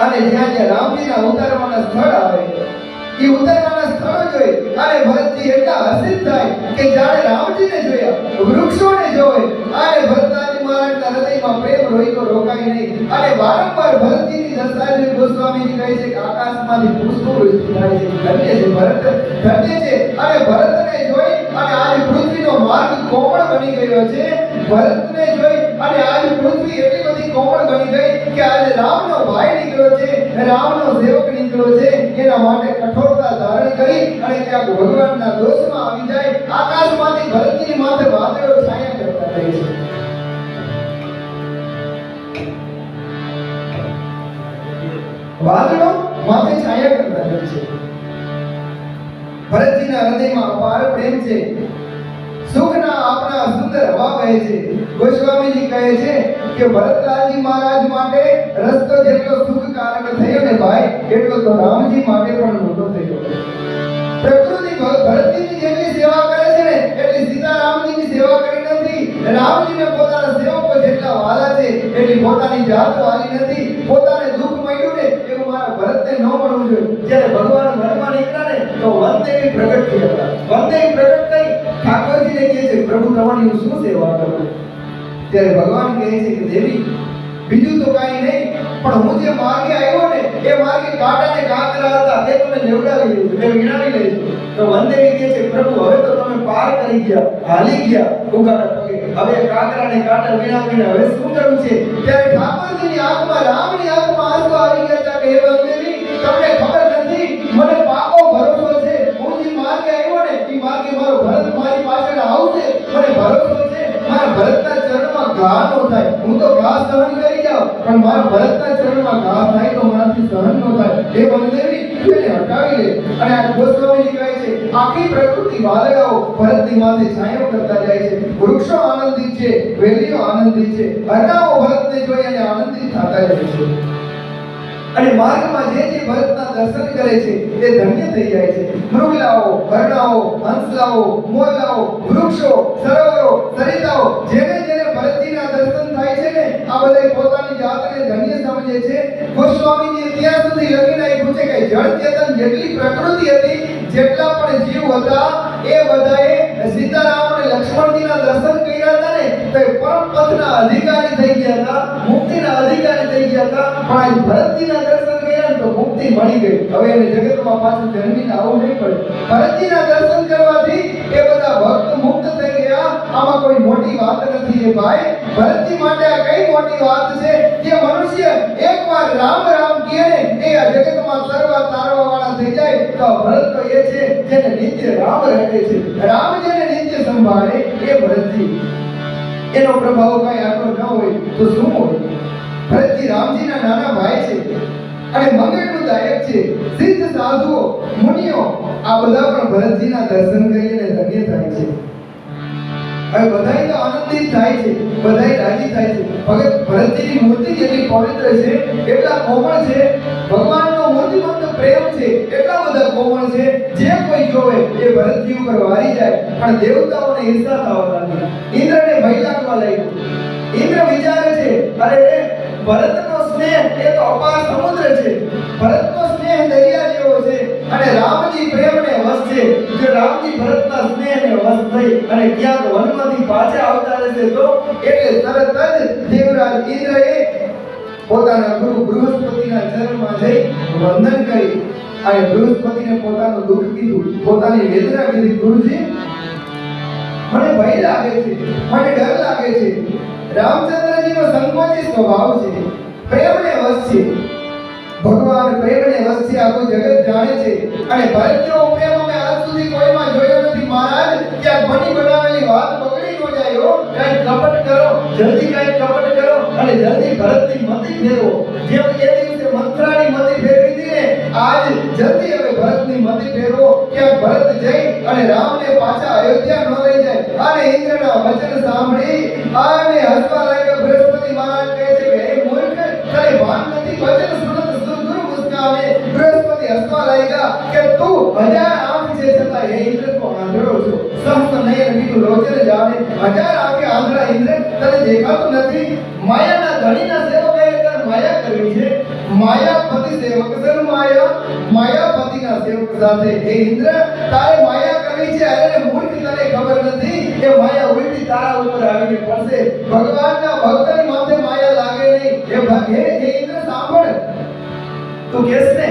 અને જ્યાં જ્યાં રામજીના ઉતારવાના સ્થળ આવે એ ઉતારવાના સ્થળો જોઈ અને ભરતજી એટલા હર્ષિત થાય કે જાણે રામજીને જોયા, વૃક્ષોને જોવે. અને ભરતલાલજી મહારાજના હૃદયમાં પ્રેમ રોઈ તો રોકાય નહીં. અને વારંવાર ભરતજીની દશા જોઈ ગોસ્વામીજી કહે છે કે આકાશમાંથી પુષ્પો વૃષ્ટિ થાય છે. ધન્ય છે ભરત, ધન્ય છે. અને ભરતને જોઈ અને આજ પૃથ્વીનો માર્ગ કોમળ બની ગયો છે. ભરતને જોઈ અને આજ પૃથ્વી એટલી બધી કોમળ બની ગઈ કે આજે રામનો ભાઈ નીકળ્યો છે, રામનો સેવક નીકળ્યો છે. એના માટે કઠોરતા ધારણ કરી અને ક્યાંક ભગવાનના દોષમાં આવી જાય. આકાશમાંથી ભરતની માથે વાદળો છાયા કરતા રહે છે. વાદળો માથે છાયા કરતા રહે છે. ભરતજીના હૃદયમાં અપાર પ્રેમ છે. સુખના આપણા સુંદર હવા વહે છે. ગોસ્વામીજી કહે છે કે ભરતલાલજી મહારાજ માટે રસ્તો જેટલો સુખકારક થયો ને ભાઈ, એટલો તો રામજી માટે પણ મોટો થયો. પ્રકૃતિ ભરતજીની જેટલી સેવા કરે છે ને એટલી સીતારામજીની સેવા કરી નથી. રામજીને પોતાના સેવકો જેટલા વાલા છે એટલી પોતાની જાત વાલી નથી. પોતાને દુઃખ મળ્યું ને એવું મારા ભરતને ન મળવું જોઈએ. જ્યારે ભગવાન વનમાં નીકળ્યા ને તો વનદેવી પ્રગટ થયા હતા. વનદેવી પ્રગટ થઈ ઠાકોરજીને કહે છે પ્રભુ તમારી હું શું સેવા કરું? ત્યારે ભગવાન કહે છે કે દેવી બીજું તો કાંઈ નહીં, પણ હું જે માર્ગે આવ્યો ને એ માર્ગે કાંટા ને કાંકરા હતા, તે તમે લેવડાવી લેજો, તે વીણાવી લેજો. તો વનદેવી કહે છે પ્રભુ હવે તો તમે પાર કરી ગયા, હાલી ગયા ઉગાડા પગે, હવે કાંકરા ને કાંટા વીણાવીને હવે શું કરવું છે? ત્યારે ઠાકોરજીની આંખમાં, રામની આંખમાં આંસુ આવી ગયા હતા કે હે વનદેવી તમને ખબર નથી, મને પાકો ભરોસો છે. હું જે માર્ગે આવ્યો ને એ માર્ગે મારો ભરત મારી પાછળ આવશે. મને ભરોસો છે મારા ભરતના ચરણમાં ઘા ન થાય. હું તો ઘા સહન કરી જાઉં, પણ મારા ભરતના ચરણમાં ઘા થાય તો મારાથી સહન ન થાય. એ વનદેવી એને હટાવી લે. અને આ ગોસ્વામીજી કહે છે આખી પ્રકૃતિ વાદળાઓ ભરતની માથે છાયો કરતા જાય છે. વૃક્ષો આનંદિત છે, વેલીઓ આનંદિત છે, હરણાઓ ભરતને જોઈ અને આનંદિત થતા જાય છે. અને માર્ગમાં જે ભરતના દર્શન કરે છે એ ધન્ય થઈ જાય છે. મૃગલાઓ, હરણાઓ, હંસલાઓ, મોરલાઓ, વૃક્ષો, સરોવરો, સરિતાઓ, જેને જેને ભરતજીના દર્શન થાય છે ને આ બધા પોતાની જાતને ધન્ય સમજે છે. ગોસ્વામીજી ત્યાં સુધી લખીને આપ્યું છે કે જળ ચેતન જેટલી પ્રકૃતિ હતી, જેટલા પણ જીવ હતા એ બધાએ સીતારામ અને લક્ષ્મણજીના દર્શન કર્યા હતા ને તો એ પરમ પદના અધિકારી થઈ ગયા હતા, મુક્તિના અધિકારી થઈ ગયા હતા. પણ આ ભરતજીના દર્શન કર્યા તો મુક્તિ મળી ગઈ. હવે એને જગતમાં પાછું જન્મીને આવવું નહીં પડે. ભરતજીના દર્શન કરવાથી એ બધા ભક્ત મુક્ત થઈ ગયા. આમાં કોઈ મોટી વાત નથી એ ભાઈ. ભરતજી માટે આ કઈ મોટી વાત છે? જે મનુષ્ય એકવાર રામ રામ કહે ને એ આ જગતમાં સર્વ તારવા વાળા થઈ જાય. તો ભરત તો એ છે જેને નિત્ય રામ રહે છે. રામ જેને નિત્ય સંભાળે એ ભરતજી. એનો પ્રભાવ કઈ આટલો ન હોય તો શું હોય? ભરતજી રામજીના નાના ભાઈ છે અને મંગળનું દાયક છે. સિદ્ધ સાધુઓ, મુનિઓ આ બધા પણ ભરતજીના દર્શન કરીને ધન્ય થાય છે. હવે બધાય તો આનંદિત થાય છે, બધાય રાજી થાય છે. ભગત ભરતજીની મૂર્તિ જેટલી પવિત્ર છે, એટલા કોમળ છે. ભગવાનનો મૂર્તિમંત પ્રેમ છે, એટલા બધા કોમળ છે. જે કોઈ જોવે એ ભરતજી ઉપર વારી જાય. પણ દેવતાઓને ઈર્ષા થવા લાગી. ઇન્દ્રને ભય લાગવા લાગ્યો. ઇન્દ્ર વિચારે છે, અરે ભરતનો સ્નેહ એ તો અપાર સમુદ્ર છે. ભરતનો સ્નેહ દરિયા જેવો છે અને રામજી પ્રેમને વશ છે. જો રામજી ભરતના સ્નેહને વશ થઈ અને ક્યાંક વનમાંથી પાછા આવતા રહેશે તો એટલે તરત જ દેવરાજ ઇન્દ્રએ પોતાના ગુરુ બૃહસ્પતિના ચરણમાં જઈ વંદન કરી અને બૃહસ્પતિને પોતાનું દુઃખ કીધું, પોતાની વેદના કીધી. ગુરુજી, મને ભય લાગે છે, મને ડર લાગે છે. રામચંદ્રજીનો સંકોચી સ્વભાવ છે, પ્રેમને વશ છે. ભગવાન પ્રેમને વશ છે, આખું જગત જાણે છે. અને ભરતનો પ્રેમ અમે આજ સુધી કોઈમાં જોયો નથી મહારાજ. ક્યાંક બની બનાવેલી વાત પકડી ન જાય હો. કઈ કપટ કરો, જલ્દી કઈ કપટ કરો અને જલ્દી ભરતની મતિ ફેરવો. જેમ એ દિવસે મંત્રાની મતિ ફેરવી હતી ને, આજ જલ્દી હવે ભરતની મતિ ફેરવો. ક્યાંક ભરત જઈ અને રામને પાછા અયોધ્યા ન લઈ જાય. અને ઇન્દ્રના વચન સાંભળી અને હસવા લાગ્યા. બૃહસ્પતિ મહારાજ કહે છે કે હે મૂર્ખ, તને ભાન નથી? વચન સુનત સુદુર મુસ્કાને. બૃહસ્પતિ હસવા લાગ્યા કે તું 1000 આંખ છે છતાં હે ઇન્દ્ર તો આંધળો છો. સહસ્ત નયન બીજું લોચન જાણે. 1000 આંખે આંધળા ઇન્દ્ર, તને દેખાતું નથી? માયાના ધણીના સેવકે તને માયા કરવી છે. માયાપતિ સેવક સર માયા, માયાપતિના સેવક સાથે હે ઇન્દ્ર તારે માયા કરવી છે. અરે મૂર્ખ, તને ખબર નથી એ માયા ઉલટી તારા ઉપર આવીને પડશે. ભગવાનના ભક્તની માથે માયા લાગે નહીં. હે ઇન્દ્ર સાંભળ, તું કહેશ ને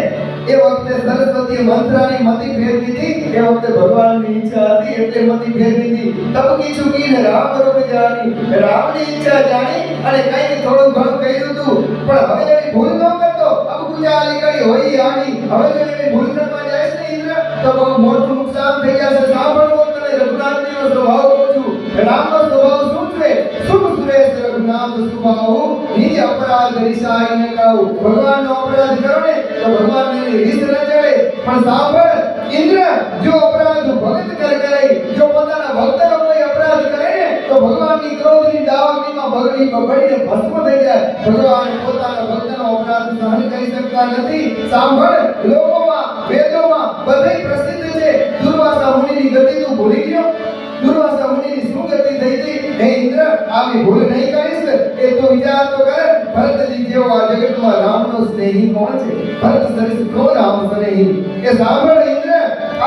એ વખતે સરસ્વતીએ મંત્રાની મતિ ફેરવી હતી. એ વખતે ભગવાનની ઈચ્છા હતી એટલે મતિ ફેરવી હતી. તબકી ચૂકીને રામ રૂપ જાણી, રામની ઈચ્છા જાણી અને કઈક થોડું ઘણું કહ્યું હતું. પણ હવે એની ભૂલ ન કરતો. અબ ગુજારી કરી હોય આની. હવે જો એની ભૂલ કરવા જાય છે ઇન્દ્ર તો બહુ મોટું નુકસાન થઈ જશે. સાંભળવો, તને રઘુનાથજીનો સ્વભાવ કહું છું. રામનો સ્વભાવ શું છે? શુભ સુરેશ રઘુનાથ સ્વભાવ નિજ અપરાધ રિસાઈ ન ગાઉ. ભગવાનનો અપરાધ કરો ને તો ભગવાનને રીસ ન ચડે. પણ સાંભળ ઇન્દ્ર, જો અપરાધ ભગત કરે, જો પોતાના ભક્તનો કોઈ અપરાધ કરે ને તો ભગવાનની ક્રોધની દાવાગ્નિમાં બગડીને ભસ્મ થઈ જાય. ભગવાન પોતાના ભક્તનો અપરાધ સહન કરી શકતા નથી. સાંભળ, લોકોમાં વેદોમાં બધે પ્રસિદ્ધ છે. દુર્વાસા મુનિની ગતિ તું ભૂલી ગયો? દુર્વાસા મુનિની શું ગતિ થઈ હતી? હે ઇન્દ્ર, આવી ભૂલ નહીં કરીશ. એ તો વિચાર તો કર. ભરતજી જેવો આ જગતમાં રામનો સ્નેહી કોણ છે? ભરત સરિસ કો રામ સ્નેહી. એ સાંભળ ઇન્દ્ર,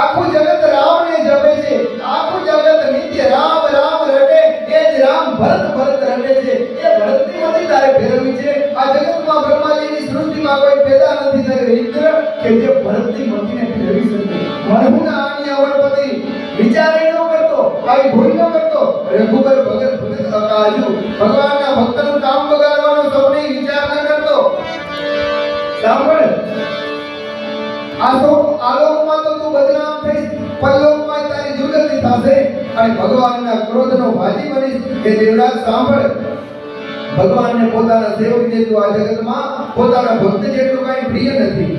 આખું જગત રામને જપે છે. આખું જગત નિત્ય રામ રામ રટે. એ જ રામ ભરત ભરત રટે છે. એ ભરતની મતિ તારે ફેરવવી છે. આ જગતમાં બ્રહ્માજીની સૃષ્ટિમાં કોઈ પેદા નથી થયો ઇન્દ્ર કે જે ભરતની મતિને ફેરવી શકે. મનહુના આની અવરપતિ વિચારે ન કરતો, આવી ભૂલ ન કરતો. રઘુબર ભગત ભગત અકાજુ. ભગવાનના ભક્તનું કામ બગાડવાનો સૌને વિચાર ન કરતો. સાંભળ, આલોકમાં તો તું બદનામ થઈશ, પરલોકમાં તારી દુર્ગતિ થશે અને ભગવાનના ક્રોધનો ભાજી બનીશ. એ દેવરાજ સાંભળ, ભગવાનને પોતાના સેવક જેટલું આ જગતમાં પોતાના ભક્ત જેટલું કાંઈ પ્રિય નથી.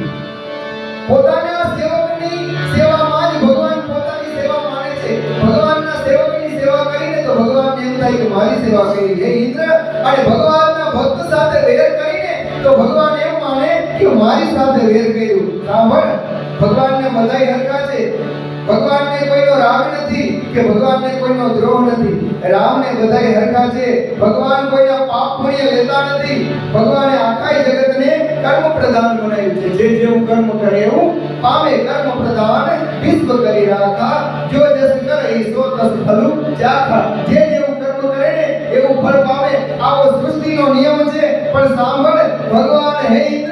પોતાના સેવકની સેવામાં જ ભગવાન પોતાની સેવા માને છે. ભગવાનના સેવકની સેવા કરીને તો ભગવાનને એમ થાય કે મારી સેવા કરી હે ઇન્દ્ર. અને ભગવાનના ભક્ત સાથે વેર કરીને તો ભગવાન એમ માને કે કે મારી સાથે વેર કર્યું? સાંભળ, ભગવાનને બધાય હરખા છે. ભગવાનને કોઈનો રાગ નથી કે ભગવાનને કોઈનો દ્રોહ નથી. રામને બધાય હરખા છે. ભગવાન કોઈના પાપ પુણ્ય લેતા નથી. ભગવાને આખા જગતને કર્મ પ્રધાન બનાવ્યું છે. જે જેવું કર્મ કરે એવું પામે. કર્મ પ્રધાન વિશ્વ કરી રાખા, જો જસ કરે સો તસ ફલ ચાખા. જે જેવું કર્મ કરે ને એવું ફળ પામે. આવો સૃષ્ટિનો નિયમ છે. પણ સાંભળ, ભગવાન હે ઇન્દ્ર,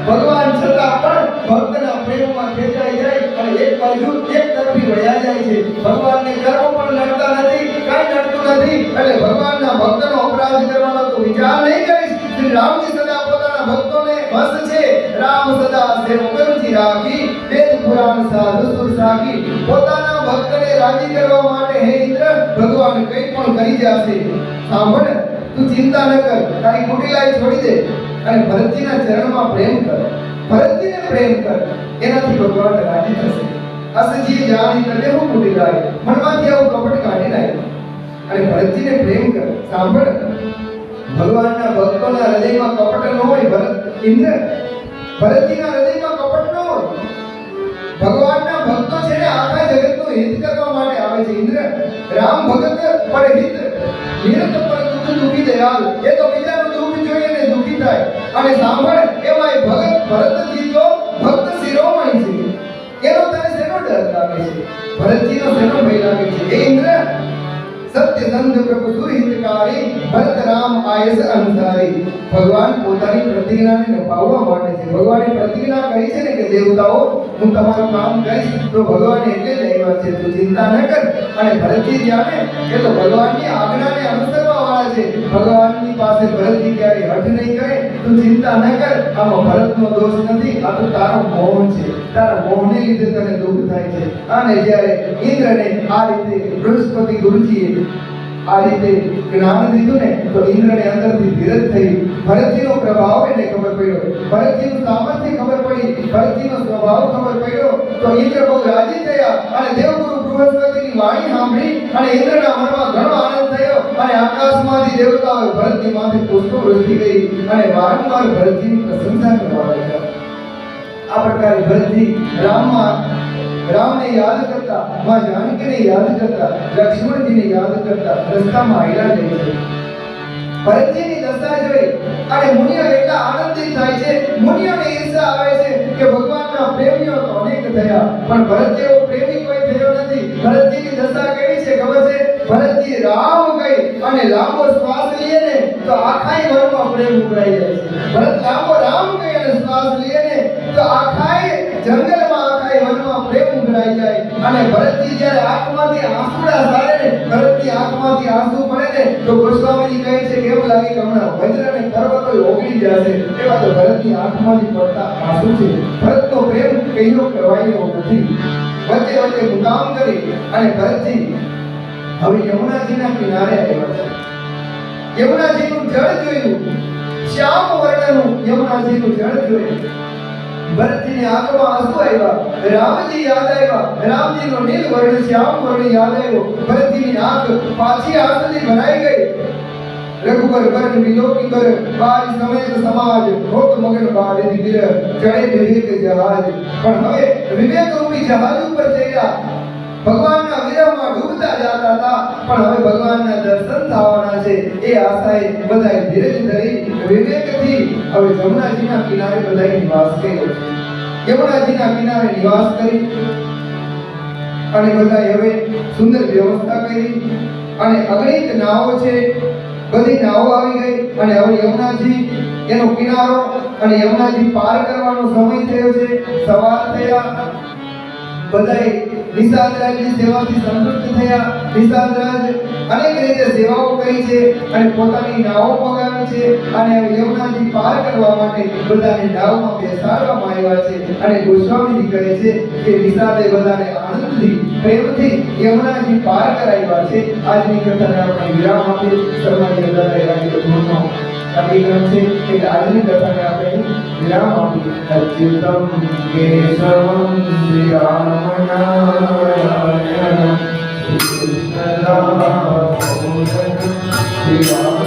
ભગવાન છતાં પણ ભક્તના પ્રેમમાં ખેંચાઈ જાય અને એક બાજુ એક તરફી વળ્યા જાય છે. ભગવાનને કર્મ પણ નડતા નથી, કાંઈ નડતું નથી. એટલે ભગવાનના ભક્તનો અપરાધ કરવાનો તો વિચાર નહીં કરીશ. શ્રી રામજી સદા પોતાના ભક્તોને વશ છે. રામ સદા સેવકરુચિ રાખી, વેદ પુરાણ સાધુ સુર સાખી. પોતાના ભક્તને રાજી કરવા માટે હે ઇન્દ્ર, ભગવાન કંઈ પણ કરી જશે. સાંભળ, તું ચિંતા ન કર, તારી કુટિલાઈ છોડી દે અને ભરતજીના ચરણમાં પ્રેમ કર. ભરતજીને પ્રેમ કર, એનાથી ભગવાન રાજી થશે. અસજી જાણી તને હું કુટિલાઈ, મનમાંથી આવું કપટ કાઢી નાખ અને ભરતજીને પ્રેમ કર. સાંભળ, ભગવાનના ભક્તોના હૃદયમાં કપટ ન હોય. ભરત ઇન્દ્ર, ભરતજીના હૃદયમાં કપટ ન હોય. ભગવાનના ભક્તો છે ને આખા જગતનું હિત કરવા માટે આવે છે. ઇન્દ્ર, રામ ભગત પર હિત, નિરત પર દુઃખ દુઃખી દયાલ. એ તો બીજાનું દુઃખ જોઈને દુઃખી થાય. અને સાંભળ, એમાંય ભગત ભરતજી તો ભક્ત શિરોમણી છે. એનો તને શેનો ડર લાગે છે? ભરતજીનો શેનો ભય લાગે છે? હે ઇન્દ્ર, સત્ય સંધ પ્રભુ સુરહિતકારી, ભરત રામ આયસ અંસારી. ભગવાન પોતાની પ્રતિજ્ઞાને નિભાવવા માટે છે. ભગવાને પ્રતિજ્ઞા કરી છે ને કે દેવતાઓ હું તમારું કામ કરીશ, તો ભગવાન એટલે જ આવ્યા છે. તું ચિંતા ન કર. અને ભરતજી જાણે કે તો ભગવાનની આજ્ઞાને અનુસરવા વાળા છે. ભગવાનની પાસે ભરતજી ક્યારે હઠ નહીં કરે. તું ચિંતા ન કર. આમાં ભરતનો દોષ નથી, આ તો તારો મોહ છે. તારા મોહને લીધે તને દુઃખ થાય છે. અને જ્યારે ઇન્દ્રને આ રીતે બૃહસ્પતિ ગુરુજીએ આ રીતે જ્ઞાન દીધું ને, તો ઇન્દ્રને અંદરથી ધીરજ થઈ. ભરતજીનો પ્રભાવ એને ખબર પડ્યો, ભરતજીનું સામર્થ્ય ખબર પડી, ભરતજીનો સ્વભાવ ખબર પડ્યો. તો ઇન્દ્ર બહુ રાજી થયા અને દેવગુરુ બૃહસ્પતિની વાણી સાંભળી અને ઇન્દ્રના મનમાં ઘણો આનંદ થયો. અને આકાશમાંથી દેવતાઓએ ભરતજી માથે પુષ્પો વૃષ્ટિ કરી અને વારંવાર ભરતજીની પ્રશંસા કરવા લાગ્યા. આ પ્રકારે ભરતજી રામને યાદ કરતા, માં જાનકીને યાદ કરતા, લક્ષ્મણજીને યાદ કરતા રસ્તામાં આયલા જાય છે. ભરતજીની દશા જોઈ અને મુનિઓ એટલા આનંદિત થાય છે. મુનિઓને ઈર્ષા આવે છે કે ભગવાનના પ્રેમીઓ તો અનેક થયા, પણ ભરત જેવો પ્રેમી કોઈ થયો નથી. ભરતજીની દશા કેવી છે ખબર છે? ભરતજી રામ કહી અને લાંબો શ્વાસ લે ને તો આખાય વનમાં પ્રેમ ઉભરાઈ જાય છે. ભરત લાંબો રામ કહી અને શ્વાસ લે ને તો આખાય જંગલમાં, આખાય વનમાં પ્રેમ ઉભરાઈ જાય. અને ભરતજી જ્યારે આંખમાંથી આંસુડા સારે ને, ભરતની આંખમાંથી આંસુ પડે ને, તો ગોસ્વામીજી કહે છે કે એવું લાગે કે હમણાં વજ્ર અને પર્વતો ઓગળી જશે. એવા તો ભરતની આંખમાંથી પડતા આંસુ છે. ભરતનો પ્રેમ કહીનો કહેવાય એવો નથી. વચ્ચે વચ્ચે મુકામ કરી અને ભરતજી હવે યમુનાજીના કિનારે આવ્યા છે. યમુનાજીનું જળ જોયું, શ્યામ વર્ણનું યમુનાજીનું જળ જોયું. ભરતજીની આંખમાં આંસુ આવ્યા, રામજી યાદ આવ્યા, રામજીનો નીલ વર્ણ શ્યામ વર્ણ યાદ આવ્યો. ભરતજીની આંખ પાછી આંસુથી ભરાઈ ગઈ. રઘુબર વર્ણ વિલોકી કર, બારી સમેત સમાજ, હોત મગન બાળી દિલ, ચડે વિવેક જહાજ. પણ હવે વિવેક રૂપી જહાજ ઉપર ચડ્યા. ભગવાનના વિરહમાં ડૂબતા જતા હતા, પણ હવે ભગવાનના દર્શન થવાના છે એ આશાએ બધાએ ધીરજ ધરી વિવેકથી હવે જમુનાજીના કિનારે બધાએ નિવાસ કર્યો છે. યમુનાજીના કિનારે નિવાસ કરી અને બધાએ હવે સુંદર વ્યવસ્થા કરી અને અગણિત નાવો છે. બધી નાવો આવી ગઈ અને હવે યમુનાજી એનો કિનારો અને યમુનાજી પાર કરવાનો સમય થયો છે. સવાર થયા, બધાએ નિષાદરાજની સેવાથી સંતુષ્ટ થયા. નિષાદરાજ અનેક રીતે સેવાઓ કરી છે અને પોતાની નાવો મગાવી છે. અને યમુનાજી પાર કરવા માટે બધાને નાવમાં બેસાડવામાં આવ્યા છે. અને ગોસ્વામીજી કહે છે કે નિષાદે બધાને આનંદથી, પ્રેમથી યમુનાજી પાર કરાવ્યા છે. આજની કથાને આપણે વિરામ આપીએ. સર્વાંગી દાદાએ રાખેલો ધૂળનો અભિગ્રહ છે એટલે આજની કથાને આપણે વિરામ આપીએ. અચ્યુતમ કેશવમ શ્રી રામનારાયણ શ્રી કૃષ્ણ રામ શ્રી રામ